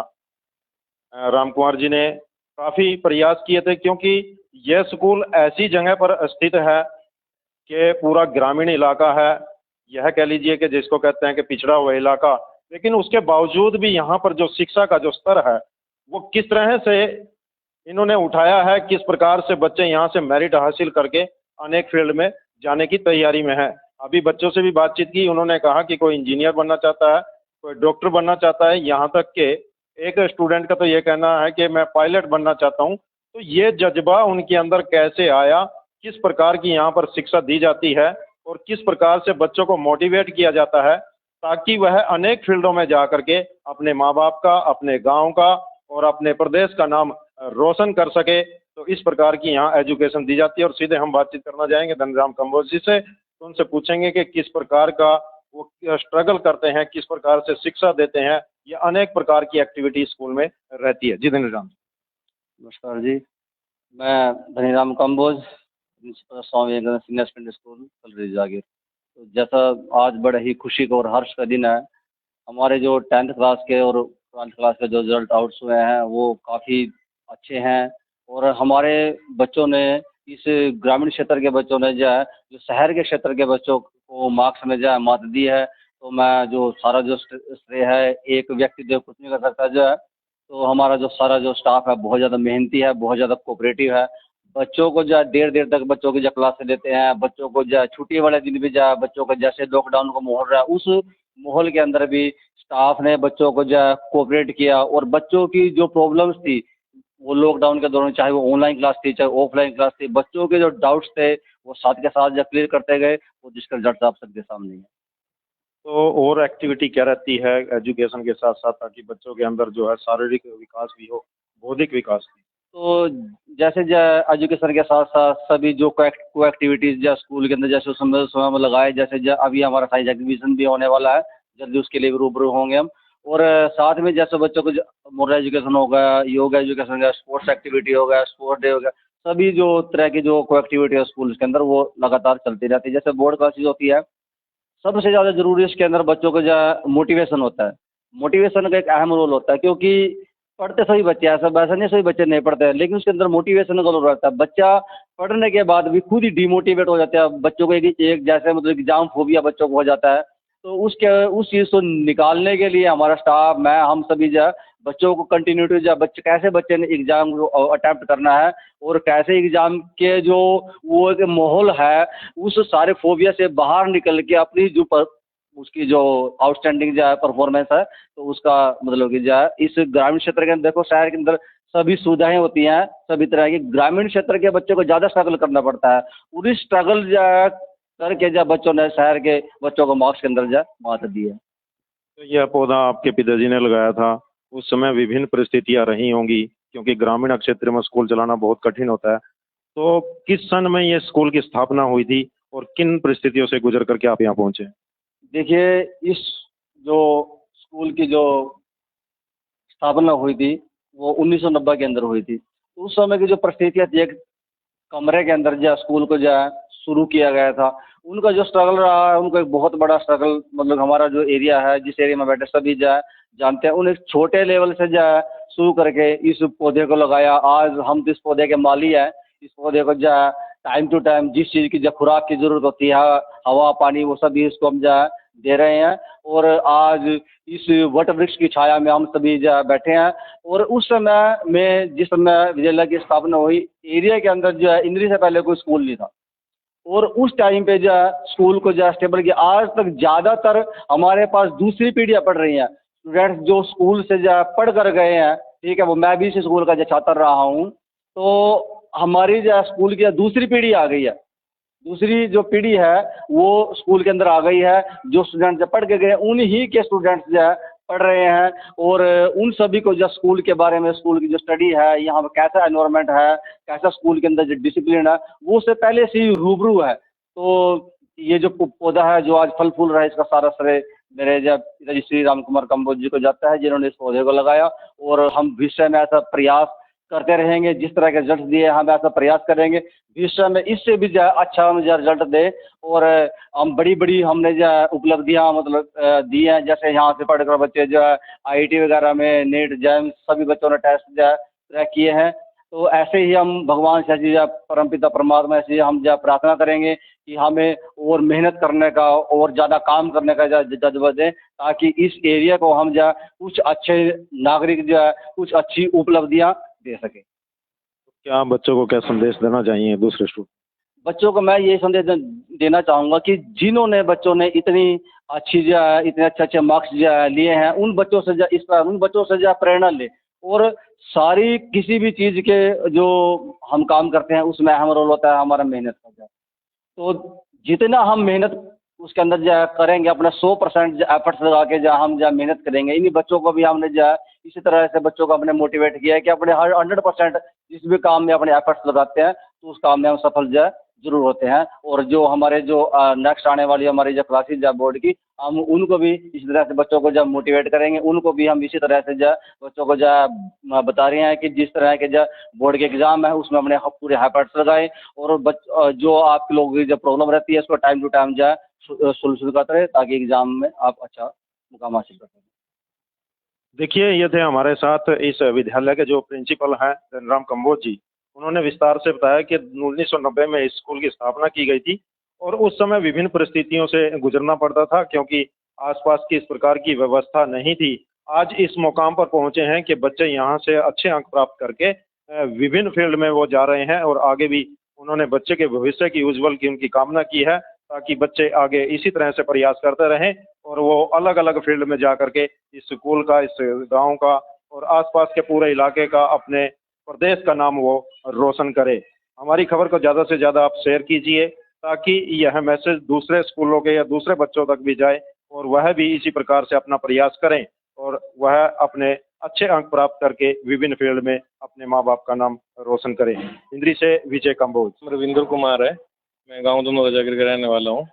B: राम कुमार जी ने काफ़ी प्रयास किए थे, क्योंकि यह स्कूल ऐसी जगह पर स्थित है कि पूरा ग्रामीण इलाका है, यह कह लीजिए कि जिसको कहते हैं कि पिछड़ा हुआ इलाका, लेकिन उसके बावजूद भी यहाँ पर जो शिक्षा का जो स्तर है वो किस तरह से इन्होंने उठाया है, किस प्रकार से बच्चे यहाँ से मेरिट हासिल करके अनेक फील्ड में जाने की तैयारी में है। अभी बच्चों से भी बातचीत की, उन्होंने कहा कि कोई इंजीनियर बनना चाहता है, कोई डॉक्टर बनना चाहता है, यहाँ तक कि एक स्टूडेंट का तो ये कहना है कि मैं पायलट बनना चाहता हूँ। तो ये जज्बा उनके अंदर कैसे आया, किस प्रकार की यहाँ पर शिक्षा दी जाती है और किस प्रकार से बच्चों को मोटिवेट किया जाता है ताकि वह अनेक फील्डों में जा करके अपने माँ बाप का, अपने गांव का और अपने प्रदेश का नाम रोशन कर सके। तो इस प्रकार की यहाँ एजुकेशन दी जाती है। और सीधे हम बातचीत करना चाहेंगे धनीराम कंबोज जी से, तो उनसे पूछेंगे कि किस प्रकार का वो स्ट्रगल करते हैं, किस प्रकार से शिक्षा देते हैं। ये अनेक प्रकार की एक्टिविटी स्कूल में रहती है। जी धनीराम।
G: नमस्कार जी, मैं Dhaniram Kamboj, principal Swami Vivekananda senior secondary school Kalri Jagir. तो जैसा आज बड़ा ही खुशी का और हर्ष का दिन है, हमारे जो 10th क्लास के और 12th क्लास के जो रिजल्ट आउट्स हुए हैं वो काफ़ी अच्छे हैं, और हमारे बच्चों ने, इस ग्रामीण क्षेत्र के बच्चों ने जो है, जो शहर के क्षेत्र के बच्चों को मार्क्स में जो है मात दी है। तो मैं जो सारा जो श्रेय है एक व्यक्ति जो कुछ नहीं कर सकता जो है, तो हमारा जो सारा जो स्टाफ है बहुत ज़्यादा मेहनती है, बहुत ज़्यादा कोऑपरेटिव है। बच्चों को जो है देर देर तक बच्चों की जो क्लासें लेते हैं, बच्चों को जो है छुट्टी वाले दिन भी जो है बच्चों का, जैसे लॉकडाउन का माहौल रहा, उस माहौल के अंदर भी स्टाफ ने बच्चों को जो है कोऑपरेट किया, और बच्चों की जो प्रॉब्लम्स थी वो लॉकडाउन के दौरान, चाहे वो ऑनलाइन क्लास थी चाहे ऑफलाइन क्लास थी, बच्चों के जो डाउट्स थे वो साथ के साथ जो क्लियर करते गए, वो जिसका रिजल्ट आप सबके सामने है।
B: तो और एक्टिविटी क्या रहती है एजुकेशन के साथ साथ, ताकि बच्चों के अंदर जो है शारीरिक विकास भी हो, बौद्धिक विकास भी?
G: तो जैसे जो एजुकेशन के साथ साथ सभी जो को एक्टिविटीज़ जो स्कूल के अंदर जैसे समय में लगाए, जैसे जो अभी हमारा साइंस एग्जीबिशन भी होने वाला है, जल्दी उसके लिए भी रूबरू होंगे हम। और साथ में जैसे बच्चों को मॉडल एजुकेशन हो गया, योगा एजुकेशन हो गया, स्पोर्ट्स एक्टिविटी हो गया, स्पोर्ट डे हो गया, सभी जो तरह की जो को एक्टिविटी है स्कूल के अंदर वो लगातार चलती रहती है। जैसे बोर्ड क्लासेज होती है, सबसे ज़्यादा ज़रूरी इसके अंदर बच्चों का जो मोटिवेशन होता है, मोटिवेशन का एक अहम रोल होता है, क्योंकि पढ़ते सभी बच्चे हैं, सब ऐसा नहीं सभी बच्चे नहीं पढ़ते हैं, लेकिन उसके अंदर मोटिवेशन का रोल रहता है। बच्चा पढ़ने के बाद भी खुद ही डिमोटिवेट हो जाता है, बच्चों को एक जैसे मतलब एग्जाम फोबिया बच्चों को हो जाता है। तो उस चीज़ को निकालने के लिए हमारा स्टाफ, मैं, हम सभी जो है बच्चों को कंटिन्यूटी जो कैसे बच्चे ने एग्ज़ाम अटैम्प्ट करना है और कैसे एग्ज़ाम के जो वो एक माहौल है उस सारे फोबिया से बाहर निकल के अपनी उसकी जो आउटस्टैंडिंग जो है परफॉर्मेंस है, तो उसका मतलब कि जो है इस ग्रामीण क्षेत्र के अंदर, देखो शहर के अंदर सभी सुविधाएं होती हैं सभी तरह की, ग्रामीण क्षेत्र के बच्चों को ज़्यादा स्ट्रगल करना पड़ता है। पूरी स्ट्रगल जो है करके जब बच्चों ने शहर के बच्चों को मार्क्स के अंदर जो मात दी है।
B: तो यह पौधा आपके पिताजी ने लगाया था, उस समय विभिन्न परिस्थितियां रही होंगी, क्योंकि ग्रामीण क्षेत्र में स्कूल चलाना बहुत कठिन होता है। तो किस सन में ये स्कूल की स्थापना हुई थी और किन परिस्थितियों से गुजर करके आप यहाँ पहुँचे?
G: देखिए, इस जो स्कूल की जो स्थापना हुई थी वो 1990 के अंदर हुई थी। तो उस समय की जो परिस्थितियाँ थी, एक कमरे के अंदर जो स्कूल को जो है शुरू किया गया था, उनका जो स्ट्रगल रहा है, उनका एक बहुत बड़ा स्ट्रगल, मतलब हमारा जो एरिया है, जिस एरिया में बैठे सभी जो है जानते हैं, उन एक छोटे लेवल से जो है शुरू करके इस पौधे को लगाया। आज हम इस पौधे के माली हैं। इस पौधे को जो है टाइम टू टाइम जिस चीज़ की जो खुराक की ज़रूरत होती है, हवा पानी, वो सभी इसको हम जो है दे रहे हैं। और आज इस वट वृक्ष की छाया में हम सभी जो है बैठे हैं। और उस समय में, जिस समय विजयलय की स्थापना हुई, एरिया के अंदर जो है इंद्री से पहले कोई स्कूल नहीं था, और उस टाइम पे जो है स्कूल को जो है स्टेबल किया। आज तक ज़्यादातर हमारे पास दूसरी पीढ़ियाँ पढ़ रही हैं, स्टूडेंट्स जो स्कूल से जो है पढ़ कर गए हैं, ठीक है, वो मैं भी इस स्कूल का जो छात्र रहा हूँ। तो हमारी जो है स्कूल की दूसरी पीढ़ी आ गई है, दूसरी जो पीढ़ी है वो स्कूल के अंदर आ गई है। जो स्टूडेंट जब पढ़ के गए, उन्हीं के स्टूडेंट्स जो है पढ़ रहे हैं, और उन सभी को जो स्कूल के बारे में, स्कूल की जो स्टडी है, यहाँ पर कैसा एनवायरनमेंट है, कैसा स्कूल के अंदर जो डिसिप्लिन है, वो उससे पहले से ही रूबरू है। तो ये जो पौधा है जो आज फल फूल रहा है, इसका सारा श्रेय मेरे जब पिताजी श्री राम कुमार कंबोज जी को जाता है, जिन्होंने इस पौधे को लगाया। और हम भविष्य में ऐसा प्रयास करते रहेंगे, जिस तरह के रिजल्ट दिए हम ऐसा प्रयास करेंगे भविष्य में इससे भी जो है अच्छा हम जो रिजल्ट दे। और हम बड़ी बड़ी हमने जो है उपलब्धियाँ मतलब दी हैं, जैसे यहाँ से पढ़कर बच्चे जो है IIT वगैरह में नीट जैम सभी बच्चों ने टेस्ट जो है क्रैक किए हैं। तो ऐसे ही हम भगवान से जी परमपिता परमात्मा से हम जो प्रार्थना करेंगे कि हमें और मेहनत करने का और ज़्यादा काम करने का जज्बा दें, ताकि इस एरिया को हम जो कुछ अच्छे नागरिक जो है कुछ अच्छी उपलब्धियाँ दे सकें।
B: क्या बच्चों को क्या संदेश देना चाहिए दूसरे स्टूडेंट?
G: बच्चों को मैं ये संदेश देना चाहूँगा कि जिन्होंने बच्चों ने इतनी अच्छी जो है इतने अच्छे अच्छे मार्क्स जो है लिए हैं, उन बच्चों से जो इस तरह उन बच्चों से जो प्रेरणा ले, और सारी किसी भी चीज़ के जो हम काम करते हैं उसमें अहम रोल होता है हमारा मेहनत का। तो जितना हम मेहनत उसके अंदर जो है करेंगे, अपना 100% जो एफर्ट्स लगा के जो हम जो मेहनत करेंगे, इन्हीं बच्चों को भी हमने जो है इसी तरह से बच्चों को अपने मोटिवेट किया है कि अपने हर 100% जिस भी काम में अपने एफर्ट्स लगाते हैं तो उस काम में हम सफल जो है जरूर होते हैं। और जो हमारे जो नेक्स्ट आने वाली हमारी जो क्लासेज है बोर्ड की, हम उनको भी इसी तरह से बच्चों को जब मोटिवेट करेंगे, उनको भी हम इसी तरह से जो बच्चों को जो बता रहे हैं कि जिस तरह के जो बोर्ड के एग्जाम है उसमें अपने पूरे एफर्ट्स लगाएं, और जो आप लोगों की जो प्रॉब्लम रहती है उसको टाइम टू टाइम जो है सोल्यूशन करते रहे, ताकि एग्जाम में आप अच्छा मुकाम हासिल कर सकें।
B: देखिए, ये थे हमारे साथ इस विद्यालय के जो प्रिंसिपल हैं धनीराम कंबोज जी। उन्होंने विस्तार से बताया कि 1990 में इस स्कूल की स्थापना की गई थी, और उस समय विभिन्न परिस्थितियों से गुजरना पड़ता था, क्योंकि आसपास की इस प्रकार की व्यवस्था नहीं थी। आज इस मुकाम पर पहुंचे हैं कि बच्चे यहाँ से अच्छे अंक प्राप्त करके विभिन्न फील्ड में वो जा रहे हैं, और आगे भी उन्होंने बच्चे के भविष्य की उज्जवल की उनकी कामना की है, ताकि बच्चे आगे इसी तरह से प्रयास करते रहें और वो अलग अलग फील्ड में जा करके इस स्कूल का, इस गांव का और आसपास के पूरे इलाके का, अपने प्रदेश का नाम वो रोशन करे। हमारी खबर को ज़्यादा से ज़्यादा आप शेयर कीजिए, ताकि यह मैसेज दूसरे स्कूलों के या दूसरे बच्चों तक भी जाए, और वह भी इसी प्रकार से अपना प्रयास करें, और वह अपने अच्छे अंक प्राप्त करके विभिन्न फील्ड में अपने माँ बाप का नाम रोशन करें। इंद्री से विजय कंबोज।
H: रविंद्र कुमार है, मैं गांव दोनों जाकर के रहने वाला हूँ।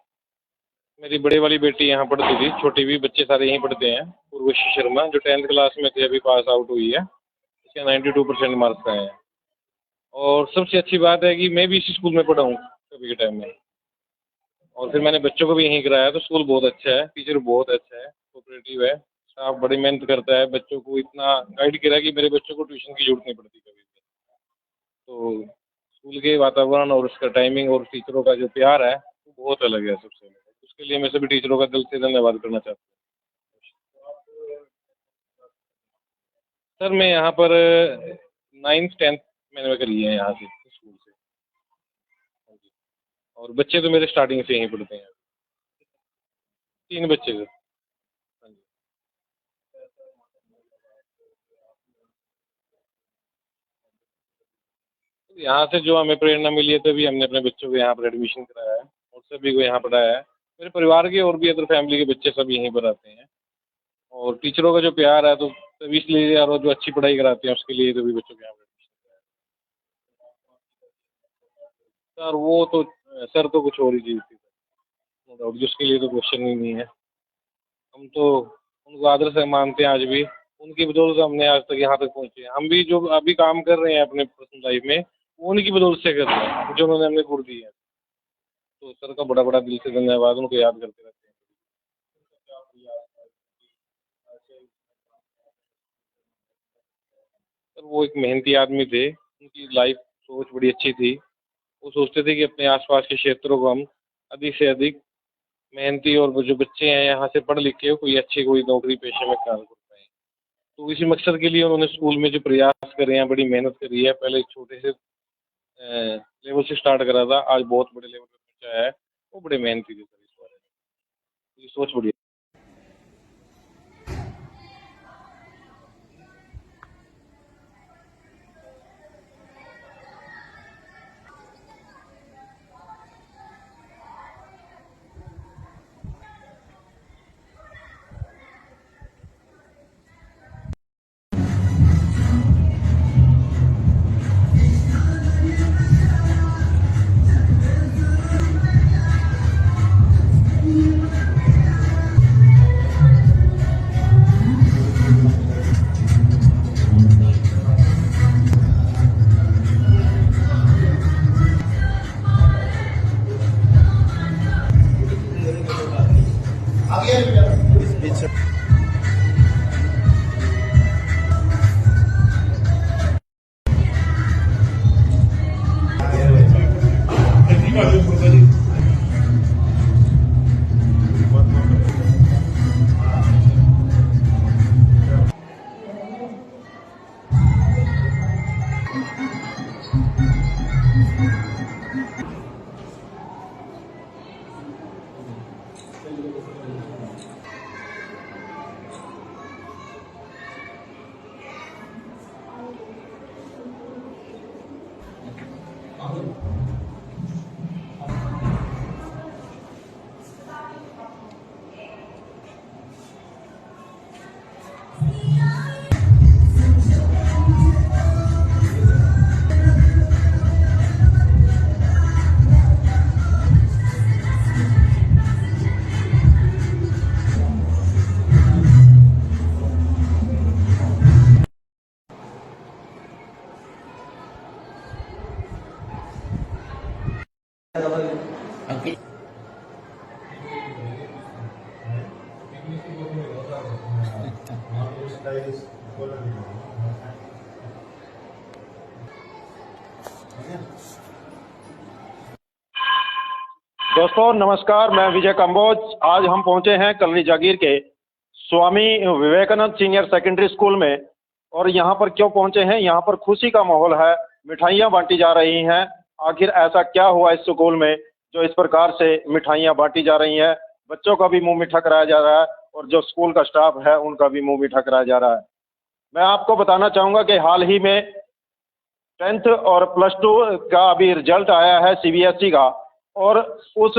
H: मेरी बड़ी वाली बेटी यहाँ पढ़ती थी, छोटी भी बच्चे सारे यहीं पढ़ते हैं। उर्वशी शर्मा जो 10th क्लास में थे, अभी पास आउट हुई है, इसके 92% मार्क्स आए हैं। और सबसे अच्छी बात है कि मैं भी इसी स्कूल में पढ़ा हूँ कभी के टाइम में, और फिर मैंने बच्चों को भी यहीं कराया। तो स्कूल बहुत अच्छा है, टीचर बहुत अच्छा है, कोऑपरेटिव है, स्टाफ बड़ी मेहनत करता है, बच्चों को इतना गाइड करा कि मेरे बच्चों को ट्यूशन की जरूरत नहीं पड़ती कभी भी। तो स्कूल के वातावरण और उसका टाइमिंग और टीचरों का जो प्यार है वो बहुत अलग है सबसे। उसके लिए मैं सभी टीचरों का दिल से धन्यवाद करना चाहता हूँ। सर मैं यहाँ पर 9th 10th मैंने करी है यहाँ से स्कूल से, और बच्चे तो मेरे स्टार्टिंग से यहीं पढ़ते हैं, 3 बच्चे सर। यहाँ से जो हमें प्रेरणा मिली है, तभी हमने अपने बच्चों को यहाँ पर एडमिशन कराया है और सभी को यहाँ पढ़ाया है। मेरे परिवार के और भी अदर फैमिली के बच्चे सब यहीं पर आते हैं, और टीचरों का जो प्यार है तो तभी इसलिए, और जो अच्छी पढ़ाई कराते हैं उसके लिए तभी बच्चों को यहाँ पर एडमिशन कराया। सर वो तो सर तो कुछ और ही चीज़ थी, नो डाउट, जिसके लिए तो क्वेश्चन ही नहीं है। हम तो उनको आदर से मानते हैं आज भी, उनकी बदौलत हमने आज तक यहाँ तक पहुँचे। हम भी जो अभी काम कर रहे हैं अपने पर्सनल लाइफ में, वो उनकी बदौलत से कर रहे हैं जो उन्होंने हमें गुण दिए हैं। तो सर का बड़ा बड़ा दिल से धन्यवाद, उनको याद करते रहते हैं। सर वो एक मेहनती आदमी थे, उनकी लाइफ सोच बड़ी अच्छी थी। वो सोचते थे कि अपने आसपास के क्षेत्रों को हम अधिक से अधिक मेहनती, और वो जो बच्चे हैं यहाँ से पढ़ लिख के कोई अच्छी कोई नौकरी पेशे में काम कर पाएँ। तो इसी मकसद के लिए उन्होंने स्कूल में जो प्रयास करे हैं, बड़ी मेहनत करी है। पहले छोटे से लेवल से स्टार्ट करा था, आज बहुत बड़े लेवल पे पहुँचाया है। वो बड़े मेहनती थे सर, इस बारे में सोच बड़ी
B: दोस्तों नमस्कार, मैं विजय कंबोज। आज हम पहुंचे हैं कलरी जागीर के स्वामी विवेकानंद सीनियर सेकेंडरी स्कूल में। और यहाँ पर क्यों पहुंचे हैं? यहाँ पर खुशी का माहौल है, मिठाइयाँ बांटी जा रही हैं। आखिर ऐसा क्या हुआ इस स्कूल में जो इस प्रकार से मिठाइयाँ बांटी जा रही हैं? बच्चों का भी मुंह मीठा कराया जा रहा है और जो स्कूल का स्टाफ है उनका भी मुंह मीठा कराया जा रहा है। मैं आपको बताना चाहूँगा कि हाल ही में 10th और +2 का अभी रिजल्ट आया है CBSE का, और उस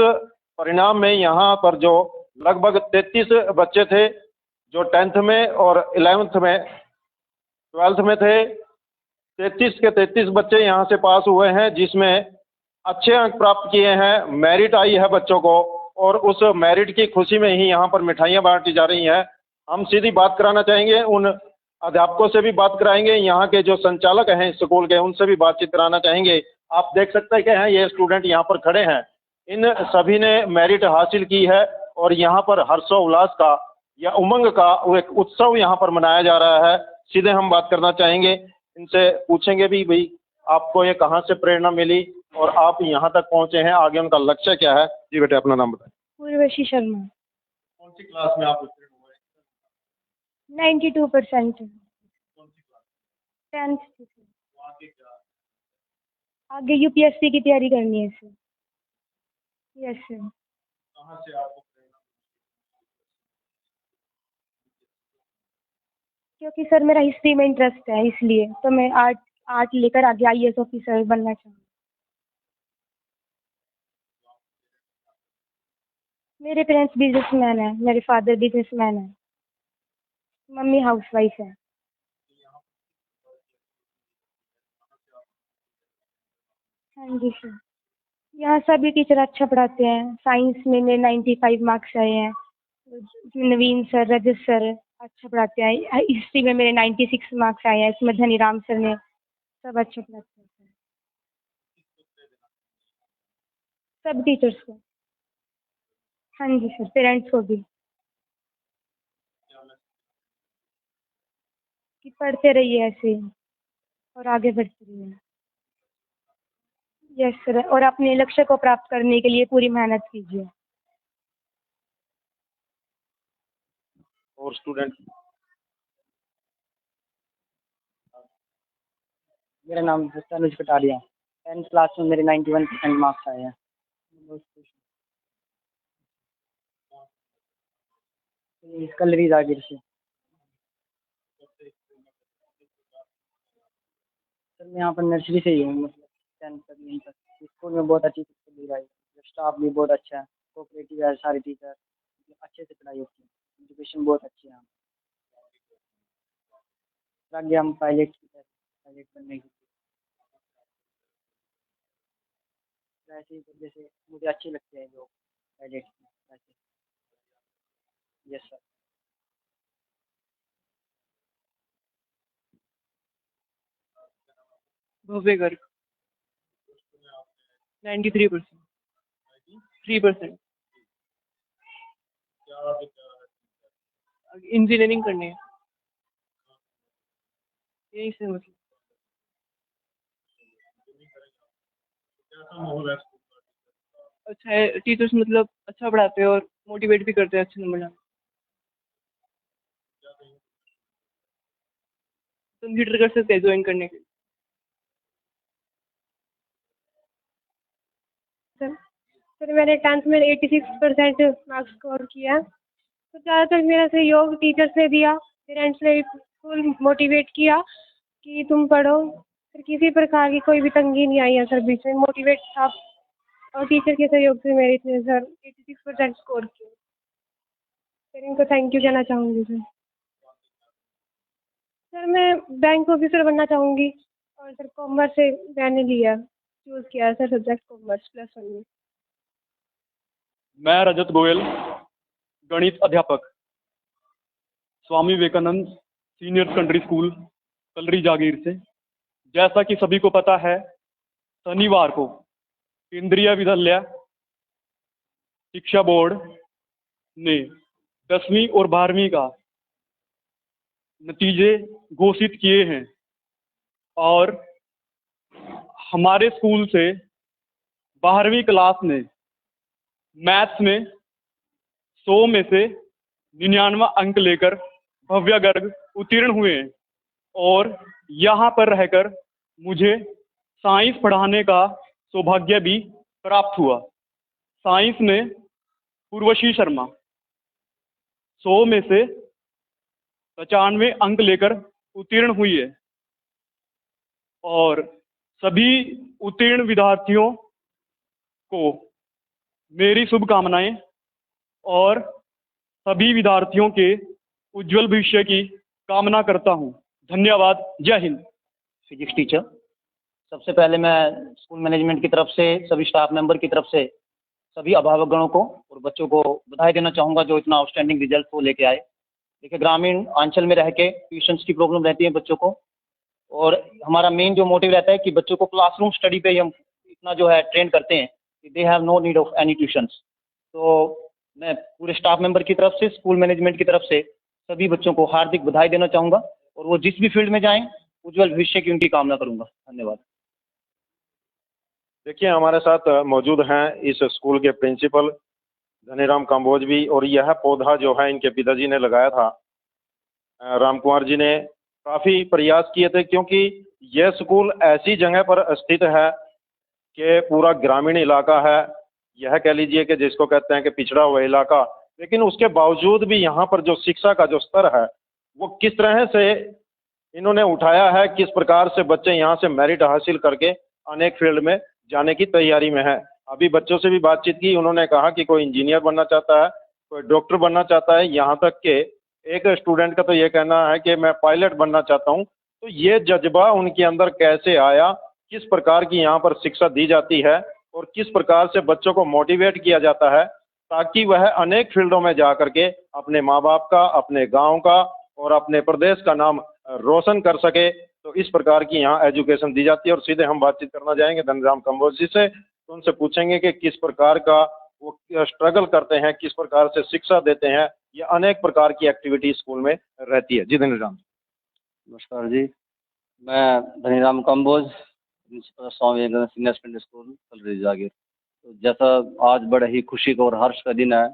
B: परिणाम में यहाँ पर जो लगभग 33 बच्चे थे जो 10th में और 11th में 12th में थे, 33 के 33 बच्चे यहाँ से पास हुए हैं, जिसमें अच्छे अंक प्राप्त किए हैं, मेरिट आई है बच्चों को, और उस मेरिट की खुशी में ही यहाँ पर मिठाइयाँ बांटी जा रही हैं। हम सीधी बात कराना चाहेंगे, उन अध्यापकों से भी बात कराएंगे, यहाँ के जो संचालक हैं स्कूल के उनसे भी बातचीत कराना चाहेंगे। आप देख सकते हैं कि हैं ये स्टूडेंट यहाँ पर खड़े हैं, इन सभी ने मेरिट हासिल की है और यहाँ पर हर्षोल्लास का या उमंग का एक उत्सव यहाँ पर मनाया जा रहा है। सीधे हम बात करना चाहेंगे, इनसे पूछेंगे भी भाई आपको ये कहाँ से प्रेरणा मिली और आप यहाँ तक पहुँचे हैं, आगे उनका लक्ष्य क्या है। जी बेटे, अपना नाम बताएं।
C: पूर्वशी शर्मा।
B: कौन सी क्लास में आप उत्तीर्ण हुए?
C: 92%।
B: कौन सी क्लास?
C: 10th।
B: आगे क्या?
C: आगे UPSC की तैयारी करनी है सर। Yes sir.
B: कहाँ से आपको प्रेरणा?
C: क्योंकि सर मेरा हिस्ट्री में इंटरेस्ट है, इसलिए तो मैं आर्ट लेकर आगे IAS ऑफिसर बनना चाहूँगी। मेरे पेरेंट्स बिजनेसमैन हैं, मेरे फादर बिजनेसमैन हैं, मम्मी हाउसवाइफ है। हाँ जी सर, यहाँ सभी टीचर अच्छा पढ़ाते हैं। साइंस में मेरे 95 मार्क्स आए हैं। नवीन सर, रजत सर अच्छा पढ़ाते हैं। हिस्ट्री में मेरे 96 मार्क्स आए हैं, इसमें धनीराम सर ने सब अच्छा पढ़ाते हैं सर। सब टीचर्स को। हाँ जी सर, पेरेंट्स को भी, कि पढ़ते रहिए ऐसे ही और आगे बढ़ते रहिए। यस सर, और अपने लक्ष्य को प्राप्त करने के लिए पूरी मेहनत कीजिए।
B: और स्टूडेंट?
D: मेरा नाम तनुज कटारिया। 10th क्लास में मेरे 91% मार्क्स आए हैं। कलरी जागीर से। सर मैं यहाँ पर नर्सरी से ही हूँ, मतलब 10th तक यहीं तक। स्कूल में बहुत अच्छी शिक्षा दी जाती है, स्टाफ भी बहुत अच्छा है, कोऑपरेटिव है, सारे टीचर अच्छे से पढ़ाई होती है, एजुकेशन बहुत अच्छी है। आगे हम पायलट बनने की वैसे ही, जैसे मुझे अच्छी लगती है जो पायलट वैसे। Yes sir.
E: Bhavya Garg. 93%। 3%। Engineering करनी है यही से, मतलब अच्छा है। टीचर्स मतलब अच्छा पढ़ाते हैं और मोटिवेट भी करते हैं अच्छे नंबर लाने। कंप्यूटर कर सकते हैं ज्वाइन करने के लिए।
C: सर मैंने 10th में 86% मार्क्स स्कोर किया। तो ज़्यादातर मेरा सहयोग टीचर्स ने दिया, पेरेंट्स ने फुल मोटिवेट किया कि तुम पढ़ो। फिर किसी प्रकार की कोई भी तंगी नहीं आई है सर, बीच में मोटिवेट था और टीचर के सहयोग से मेरे इतने सर 86% स्कोर किए। सर इनको थैंक यू कहना चाहूँगी सर। सर मैं बैंक ऑफिसर बनना चाहूँगी और सर कॉमर्स से मैंने लिया, चूज़ किया है सर सब्जेक्ट कॉमर्स +1 में।
F: मैं रजत गोयल, गणित अध्यापक, Swami Vivekananda senior secondary school Kalri Jagir से। जैसा कि सभी को पता है, शनिवार को केंद्रीय विद्यालय शिक्षा बोर्ड ने 10वीं और 12वीं का नतीजे घोषित किए हैं और हमारे स्कूल से 12वीं क्लास में मैथ्स में 100 में से 99 अंक लेकर भव्य गर्ग उत्तीर्ण हुए हैं और यहाँ पर रहकर मुझे साइंस पढ़ाने का सौभाग्य भी प्राप्त हुआ। साइंस में पूर्वशी शर्मा 100 में से 95 अंक लेकर उत्तीर्ण हुई है और सभी उत्तीर्ण विद्यार्थियों को मेरी शुभकामनाएं और सभी विद्यार्थियों के उज्जवल भविष्य की कामना करता हूं। धन्यवाद। जय हिंद।
A: फिजिक्स टीचर, सबसे पहले मैं स्कूल मैनेजमेंट की तरफ से, सभी स्टाफ मेंबर की तरफ से सभी अभिभावकगणों को और बच्चों को बधाई देना चाहूँगा जो इतना आउटस्टैंडिंग रिजल्ट वो लेके आए। देखिए, ग्रामीण अंचल में रह के ट्यूशन्स की प्रॉब्लम रहती है बच्चों को, और हमारा मेन जो मोटिव रहता है कि बच्चों को क्लासरूम स्टडी पे ही हम इतना जो है ट्रेन करते हैं कि they have no need of any tuitions. तो मैं पूरे स्टाफ मेंबर की तरफ से, स्कूल मैनेजमेंट की तरफ से सभी बच्चों को हार्दिक बधाई देना चाहूँगा और वो जिस भी फील्ड में जाएं उज्जवल भविष्य की उनकी कामना करूँगा। धन्यवाद।
B: देखिए, हमारे साथ मौजूद हैं इस स्कूल के प्रिंसिपल धनीराम कंबोज भी, और यह पौधा जो है इनके पिताजी ने लगाया था। राम कुमार जी ने काफ़ी प्रयास किए थे, क्योंकि यह स्कूल ऐसी जगह पर स्थित है कि पूरा ग्रामीण इलाका है, यह कह लीजिए कि जिसको कहते हैं कि पिछड़ा हुआ इलाका, लेकिन उसके बावजूद भी यहाँ पर जो शिक्षा का जो स्तर है वो किस तरह से इन्होंने उठाया है, किस प्रकार से बच्चे यहाँ से मेरिट हासिल करके अनेक फील्ड में जाने की तैयारी में है। अभी बच्चों से भी बातचीत की, उन्होंने कहा कि कोई इंजीनियर बनना चाहता है, कोई डॉक्टर बनना चाहता है, यहाँ तक कि एक स्टूडेंट का तो ये कहना है कि मैं पायलट बनना चाहता हूँ। तो ये जज्बा उनके अंदर कैसे आया, किस प्रकार की यहाँ पर शिक्षा दी जाती है और किस प्रकार से बच्चों को मोटिवेट किया जाता है ताकि वह अनेक फील्डों में जा करके अपने माँ बाप का, अपने गाँव का और अपने प्रदेश का नाम रोशन कर सके। तो इस प्रकार की यहाँ एजुकेशन दी जाती है। और सीधे हम बातचीत करना चाहेंगे धनीराम कंबोज जी से, तो उनसे पूछेंगे कि किस प्रकार का वो स्ट्रगल करते हैं, किस प्रकार से शिक्षा देते हैं। ये अनेक प्रकार की एक्टिविटी स्कूल में रहती है। जी धनीराम।
G: नमस्कार जी, मैं Dhaniram Kamboj, principal Swami Vivekananda senior secondary school Kalri Jagir. तो जैसा आज बड़ा ही खुशी का और हर्ष का दिन है,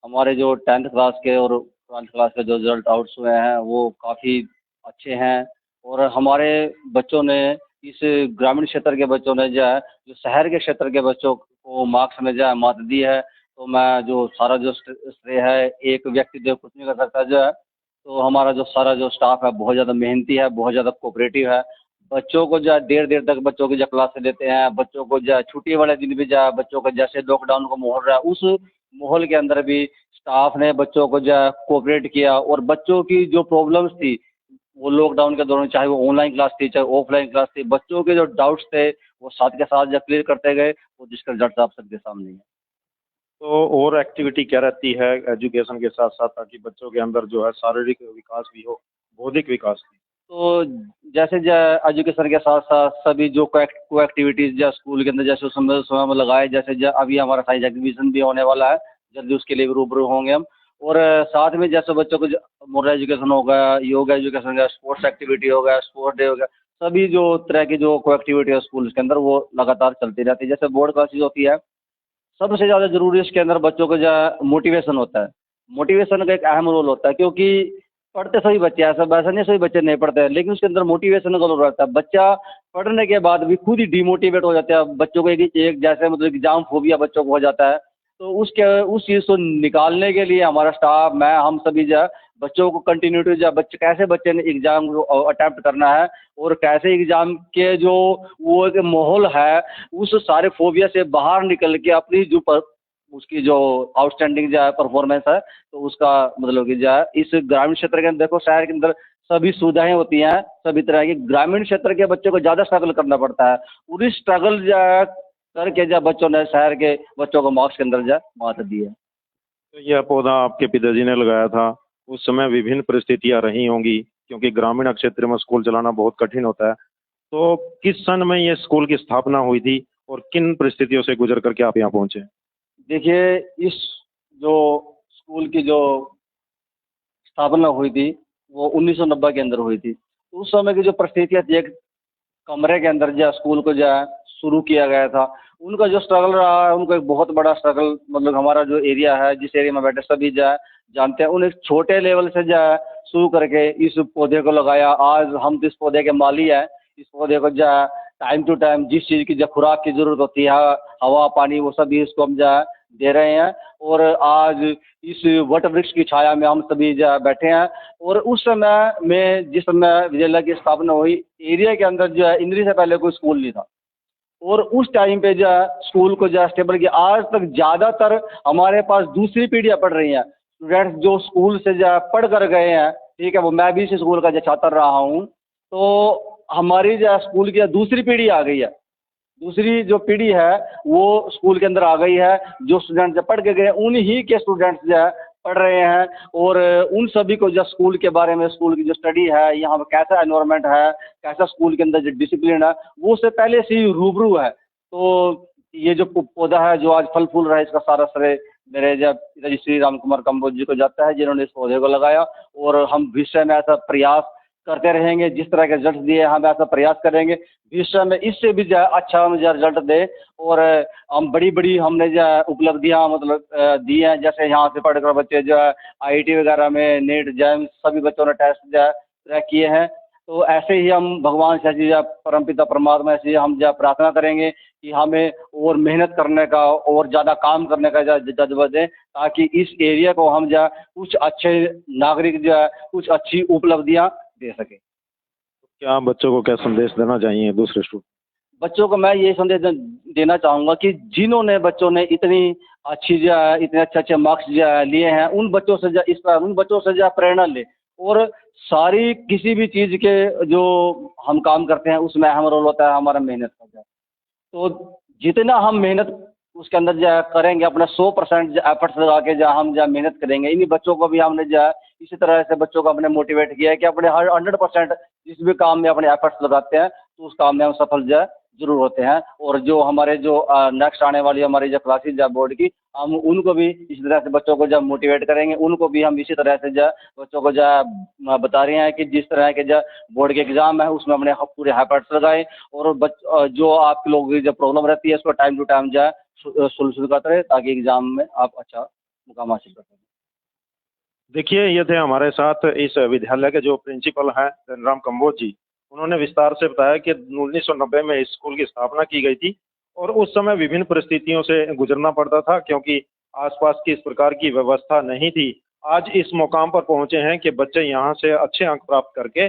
G: हमारे जो 10th क्लास के और 12th क्लास के जो रिजल्ट आउट्स हुए हैं वो काफ़ी अच्छे हैं और हमारे बच्चों ने, इस ग्रामीण क्षेत्र के बच्चों ने जो है, जो शहर के क्षेत्र के बच्चों को मार्क्स में जो है मात दी है। तो मैं जो सारा जो श्रेय है एक व्यक्ति जो कुछ नहीं कर सकता जो है, तो हमारा जो सारा जो स्टाफ है बहुत ज़्यादा मेहनती है, बहुत ज़्यादा कोऑपरेटिव है। बच्चों को जो है देर देर तक बच्चों की जो क्लासेस लेते हैं, बच्चों को जो है छुट्टी वाले दिन भी जो है बच्चों का, जैसे लॉकडाउन का माहौल रहा है उस माहौल के अंदर भी स्टाफ ने बच्चों को जो है कोऑपरेट किया और बच्चों की जो प्रॉब्लम्स थी वो लॉकडाउन के दौरान, चाहे वो ऑनलाइन क्लास थी चाहे ऑफलाइन क्लास थी, बच्चों के जो डाउट्स थे वो साथ के साथ जो क्लियर करते गए, वो जिसका रिजल्ट आप सबके सामने है।
B: तो और एक्टिविटी क्या रहती है एजुकेशन के साथ साथ ताकि बच्चों के अंदर जो है शारीरिक विकास भी हो, बौद्धिक विकास भी?
G: तो जैसे जो एजुकेशन के साथ साथ सभी जो को एक्टिविटीज़ जो स्कूल के अंदर जैसे समय में लगाए, जैसे जो अभी हमारा साइंस एग्जीबिशन भी होने वाला है, जल्दी उसके लिए भी रूबरू होंगे हम। और साथ में जैसे बच्चों को मॉडल एजुकेशन हो गया, योगा एजुकेशन हो गया, स्पोर्ट्स एक्टिविटी हो गया, स्पोर्ट डे हो गया, सभी जो तरह की जो को एक्टिविटी है स्कूल के अंदर वो लगातार चलती रहती है। जैसे बोर्ड क्लासेज होती है, सबसे ज़्यादा ज़रूरी इसके अंदर बच्चों का जो मोटिवेशन होता है, मोटिवेशन का एक अहम रोल होता है, क्योंकि पढ़ते सभी बच्चे हैं, सब ऐसा नहीं सभी बच्चे नहीं पढ़ते हैं, लेकिन उसके अंदर मोटिवेशन का रोल रहता है। बच्चा पढ़ने के बाद भी खुद ही डिमोटिवेट हो जाता है, बच्चों को एक जैसे मतलब एग्जाम फोबिया बच्चों को हो जाता है। तो उस चीज़ को निकालने के लिए हमारा स्टाफ, मैं, हम सभी जो है बच्चों को कंटिन्यूटी जो कैसे बच्चे ने एग्ज़ाम अटैम्प्ट करना है और कैसे एग्ज़ाम के जो वो एक माहौल है उस सारे फोबिया से बाहर निकल के अपनी जो उसकी जो आउटस्टैंडिंग जो है परफॉर्मेंस है, तो उसका मतलब कि जो है इस ग्रामीण क्षेत्र के अंदर, देखो शहर के अंदर सभी सुविधाएं होती हैं सभी तरह की, ग्रामीण क्षेत्र के बच्चों को ज़्यादा स्ट्रगल करना पड़ता है। पूरी स्ट्रगल जो है करके जब बच्चों ने शहर के बच्चों को मार्क्स के अंदर जो मात दी है।
B: तो यह पौधा आपके पिताजी ने लगाया था, उस समय विभिन्न परिस्थितियां रही होंगी क्योंकि ग्रामीण क्षेत्र में स्कूल चलाना बहुत कठिन होता है। तो किस सन में ये स्कूल की स्थापना हुई थी और किन परिस्थितियों से गुजर करके आप यहाँ पहुँचे?
G: देखिए, इस जो स्कूल की जो स्थापना हुई थी वो 1990 के अंदर हुई थी। तो उस समय की जो परिस्थितियाँ थी, एक कमरे के अंदर जो है स्कूल को जो है शुरू किया गया था। उनका जो स्ट्रगल रहा है, उनका एक बहुत बड़ा स्ट्रगल, मतलब हमारा जो एरिया है, जिस एरिया में बैठे सभी जो है जानते हैं, उन एक छोटे लेवल से जो है शुरू करके इस पौधे को लगाया। आज हम इस पौधे के माली हैं। इस पौधे को जो है टाइम टू टाइम जिस चीज़ की जो खुराक की ज़रूरत होती है, हवा पानी, वो सभी इसको हम जो है दे रहे हैं। और आज इस वट वृक्ष की छाया में हम सभी जो है बैठे हैं। और उस समय में, जिस समय विद्यालय की स्थापना हुई, एरिया के अंदर जो है इंद्री से पहले कोई स्कूल नहीं था। और उस टाइम पे जो है स्कूल को जो है स्टेबल किया। आज तक ज़्यादातर हमारे पास दूसरी पीढ़ियाँ पढ़ रही हैं। स्टूडेंट्स जो स्कूल से जो है पढ़ कर गए हैं, ठीक है, वो मैं भी इस स्कूल का जो छात्र रहा हूँ, तो हमारी जो है स्कूल की दूसरी पीढ़ी आ गई है। दूसरी जो पीढ़ी है वो स्कूल के अंदर आ गई है। जो स्टूडेंट जब पढ़ के गए, उन्हीं के स्टूडेंट्स जो है पढ़ रहे हैं। और उन सभी को जो स्कूल के बारे में, स्कूल की जो स्टडी है, यहाँ पर कैसा एनवायरनमेंट है, कैसा स्कूल के अंदर जो डिसिप्लिन है, वो उससे पहले से ही रूबरू है। तो ये जो पौधा है जो आज फल फूल रहा है, इसका सारा श्रेय मेरे जब पिताजी श्री राम कुमार कंबोज जी को जाता है, जिन्होंने इस पौधे को लगाया। और हम भविष्य में ऐसा प्रयास करते रहेंगे। जिस तरह के रिजल्ट दिए हम ऐसा प्रयास करेंगे भविष्य में इससे भी जो है अच्छा हम जो रिजल्ट दे। और हम बड़ी बड़ी हमने जो है उपलब्धियाँ मतलब दी हैं। जैसे यहाँ से पढ़कर बच्चे जो है IIT वगैरह में, नेट जैम सभी बच्चों ने टेस्ट जो है क्रैक किए हैं। तो ऐसे ही हम भगवान से जो परमपिता परमात्मा से हम जो प्रार्थना करेंगे कि हमें और मेहनत करने का और ज़्यादा काम करने का जज्बा दें, ताकि इस एरिया को हम जो कुछ अच्छे नागरिक जो है कुछ अच्छी उपलब्धियाँ दे सके।
B: क्या बच्चों को क्या संदेश देना चाहिए दूसरे स्टूडेंट?
G: बच्चों को मैं ये संदेश देना चाहूँगा कि जिन्होंने बच्चों ने इतनी अच्छी जो है, इतने अच्छे अच्छे मार्क्स जो है लिए हैं, उन बच्चों से जो उन बच्चों से जो प्रेरणा ले। और सारी किसी भी चीज़ के जो हम काम करते हैं उसमें अहम रोल होता है हमारा मेहनत का। तो जितना हम मेहनत उसके अंदर जो है करेंगे, अपना 100% जो एफर्ट्स लगा के जो हम जो मेहनत करेंगे, इन्हीं बच्चों को भी हमने जो है इसी तरह से बच्चों को अपने मोटिवेट किया है कि अपने हर 100% जिस भी काम में अपने एफर्ट्स लगाते हैं तो उस काम में हम सफल जो है जरूर होते हैं। और जो हमारे जो नेक्स्ट आने वाली हमारी जो क्लासेज है बोर्ड की, हम उनको भी इसी तरह से बच्चों को जब मोटिवेट करेंगे, उनको भी हम इसी तरह से जो बच्चों को जो बता रहे हैं कि जिस तरह के जो बोर्ड के एग्जाम है उसमें अपने पूरे एफर्ट्स लगाएं। और जो आप लोगों की जो प्रॉब्लम रहती है उसको टाइम टू टाइम जो है सोल्यूशन करते रहे, ताकि एग्जाम में आप अच्छा मुकाम हासिल कर सकें।
B: देखिए, ये थे हमारे साथ इस विद्यालय के जो प्रिंसिपल हैं धनीराम कंबोज जी। उन्होंने विस्तार से बताया कि 1990 में इस स्कूल की स्थापना की गई थी और उस समय विभिन्न परिस्थितियों से गुजरना पड़ता था, क्योंकि आसपास की इस प्रकार की व्यवस्था नहीं थी। आज इस मुकाम पर पहुंचे हैं कि बच्चे यहाँ से अच्छे अंक प्राप्त करके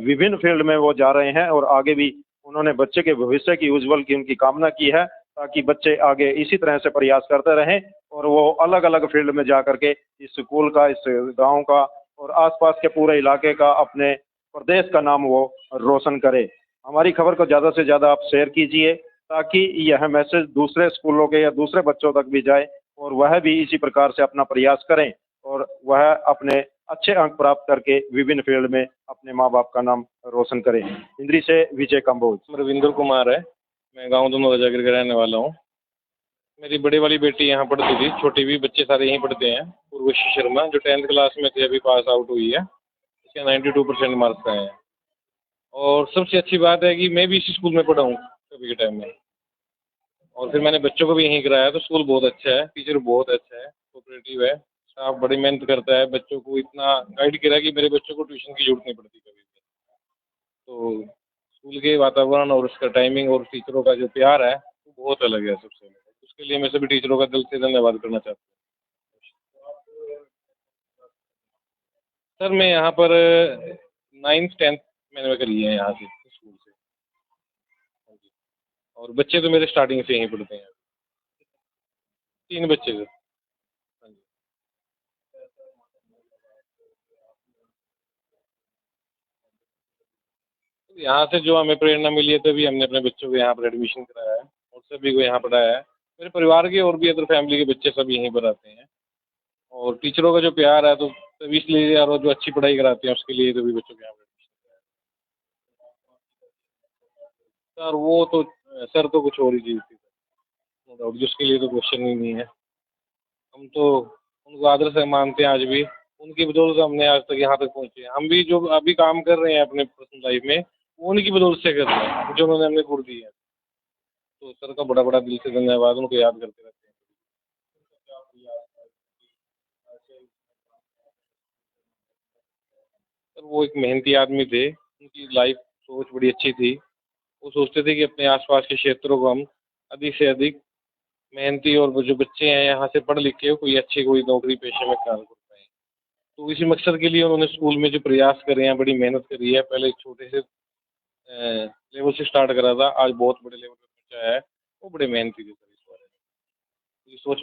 B: विभिन्न फील्ड में वो जा रहे हैं। और आगे भी उन्होंने बच्चे के भविष्य की उज्जवल की उनकी कामना की है, ताकि बच्चे आगे इसी तरह से प्रयास करते रहें और वो अलग अलग फील्ड में जा करके इस स्कूल का, इस गांव का और आसपास के पूरे इलाके का, अपने प्रदेश का नाम वो रोशन करे। हमारी खबर को ज़्यादा से ज़्यादा आप शेयर कीजिए, ताकि यह मैसेज दूसरे स्कूलों के या दूसरे बच्चों तक भी जाए और वह भी इसी प्रकार से अपना प्रयास करें और वह अपने अच्छे अंक प्राप्त करके विभिन्न फील्ड में अपने माँ बाप का नाम रोशन करें। इंद्री से विजय कंबोज।
H: रविंद्र कुमार है, मैं गांव दोनों जाकर के रहने वाला हूँ। मेरी बड़ी वाली बेटी यहाँ पढ़ती थी, छोटी भी बच्चे सारे यहीं पढ़ते हैं। उर्वशी शर्मा जो 10th क्लास में थे, अभी पास आउट हुई है, इसके 92% मार्क्स आए हैं। और सबसे अच्छी बात है कि मैं भी इसी स्कूल में पढ़ा हूँ कभी के टाइम में, और फिर मैंने बच्चों को भी यहीं कराया। तो स्कूल बहुत अच्छा है, टीचर बहुत अच्छा है, कोऑपरेटिव है, स्टाफ बड़ी मेहनत करता है, बच्चों को इतना गाइड करा कि मेरे बच्चों को ट्यूशन की जरूरत नहीं पड़ती कभी भी। तो स्कूल के वातावरण और उसका टाइमिंग और टीचरों का जो प्यार है वो बहुत अलग है सबसे। उसके लिए मैं सभी टीचरों का दिल से धन्यवाद करना चाहता हूँ। सर मैं यहाँ पर 9th 10th मैंने करी है यहाँ से स्कूल से, और बच्चे तो मेरे स्टार्टिंग से यहीं पढ़ते हैं, 3 बच्चे सर। यहाँ से जो हमें प्रेरणा मिली है तभी हमने अपने बच्चों को यहाँ पर एडमिशन कराया है और सभी को यहाँ पढ़ाया है। मेरे परिवार के और भी अदर फैमिली के बच्चे सब यहीं पर आते हैं, और टीचरों का जो प्यार है तो तभी इसलिए, और जो अच्छी पढ़ाई कराते हैं उसके लिए तभी बच्चों को यहाँ पर एडमिशन कराया। सर वो तो सर तो कुछ और ही चीज़ थी, नो डाउट, जिसके लिए तो क्वेश्चन ही नहीं है। हम तो उनको आदर से मानते हैं आज भी, उनकी बदौलत हमने आज तक यहाँ तक पहुँचे। हम भी जो अभी काम कर रहे हैं अपने पर्सनल लाइफ में, वो उनकी बदौलत से कर रहे हैं जो उन्होंने हमें गुण दिए हैं। तो सर का बड़ा बड़ा दिल से धन्यवाद, उनको याद करते रहते हैं। सर वो एक मेहनती आदमी थे, उनकी लाइफ सोच बड़ी अच्छी थी। वो सोचते थे कि अपने आसपास के क्षेत्रों को हम अधिक से अधिक मेहनती और वो जो बच्चे हैं यहाँ से पढ़ लिख के कोई अच्छी कोई नौकरी पेशे में काम कर पाएँ। तो इसी मकसद के लिए उन्होंने स्कूल में जो प्रयास करे हैं, बड़ी मेहनत करी है। पहले एक छोटे से लेवल से स्टार्ट करा था, आज बहुत बड़े लेवल पे पहुँचाया है। वो बड़े मेहनती थे सर इस बारे में। ये सोच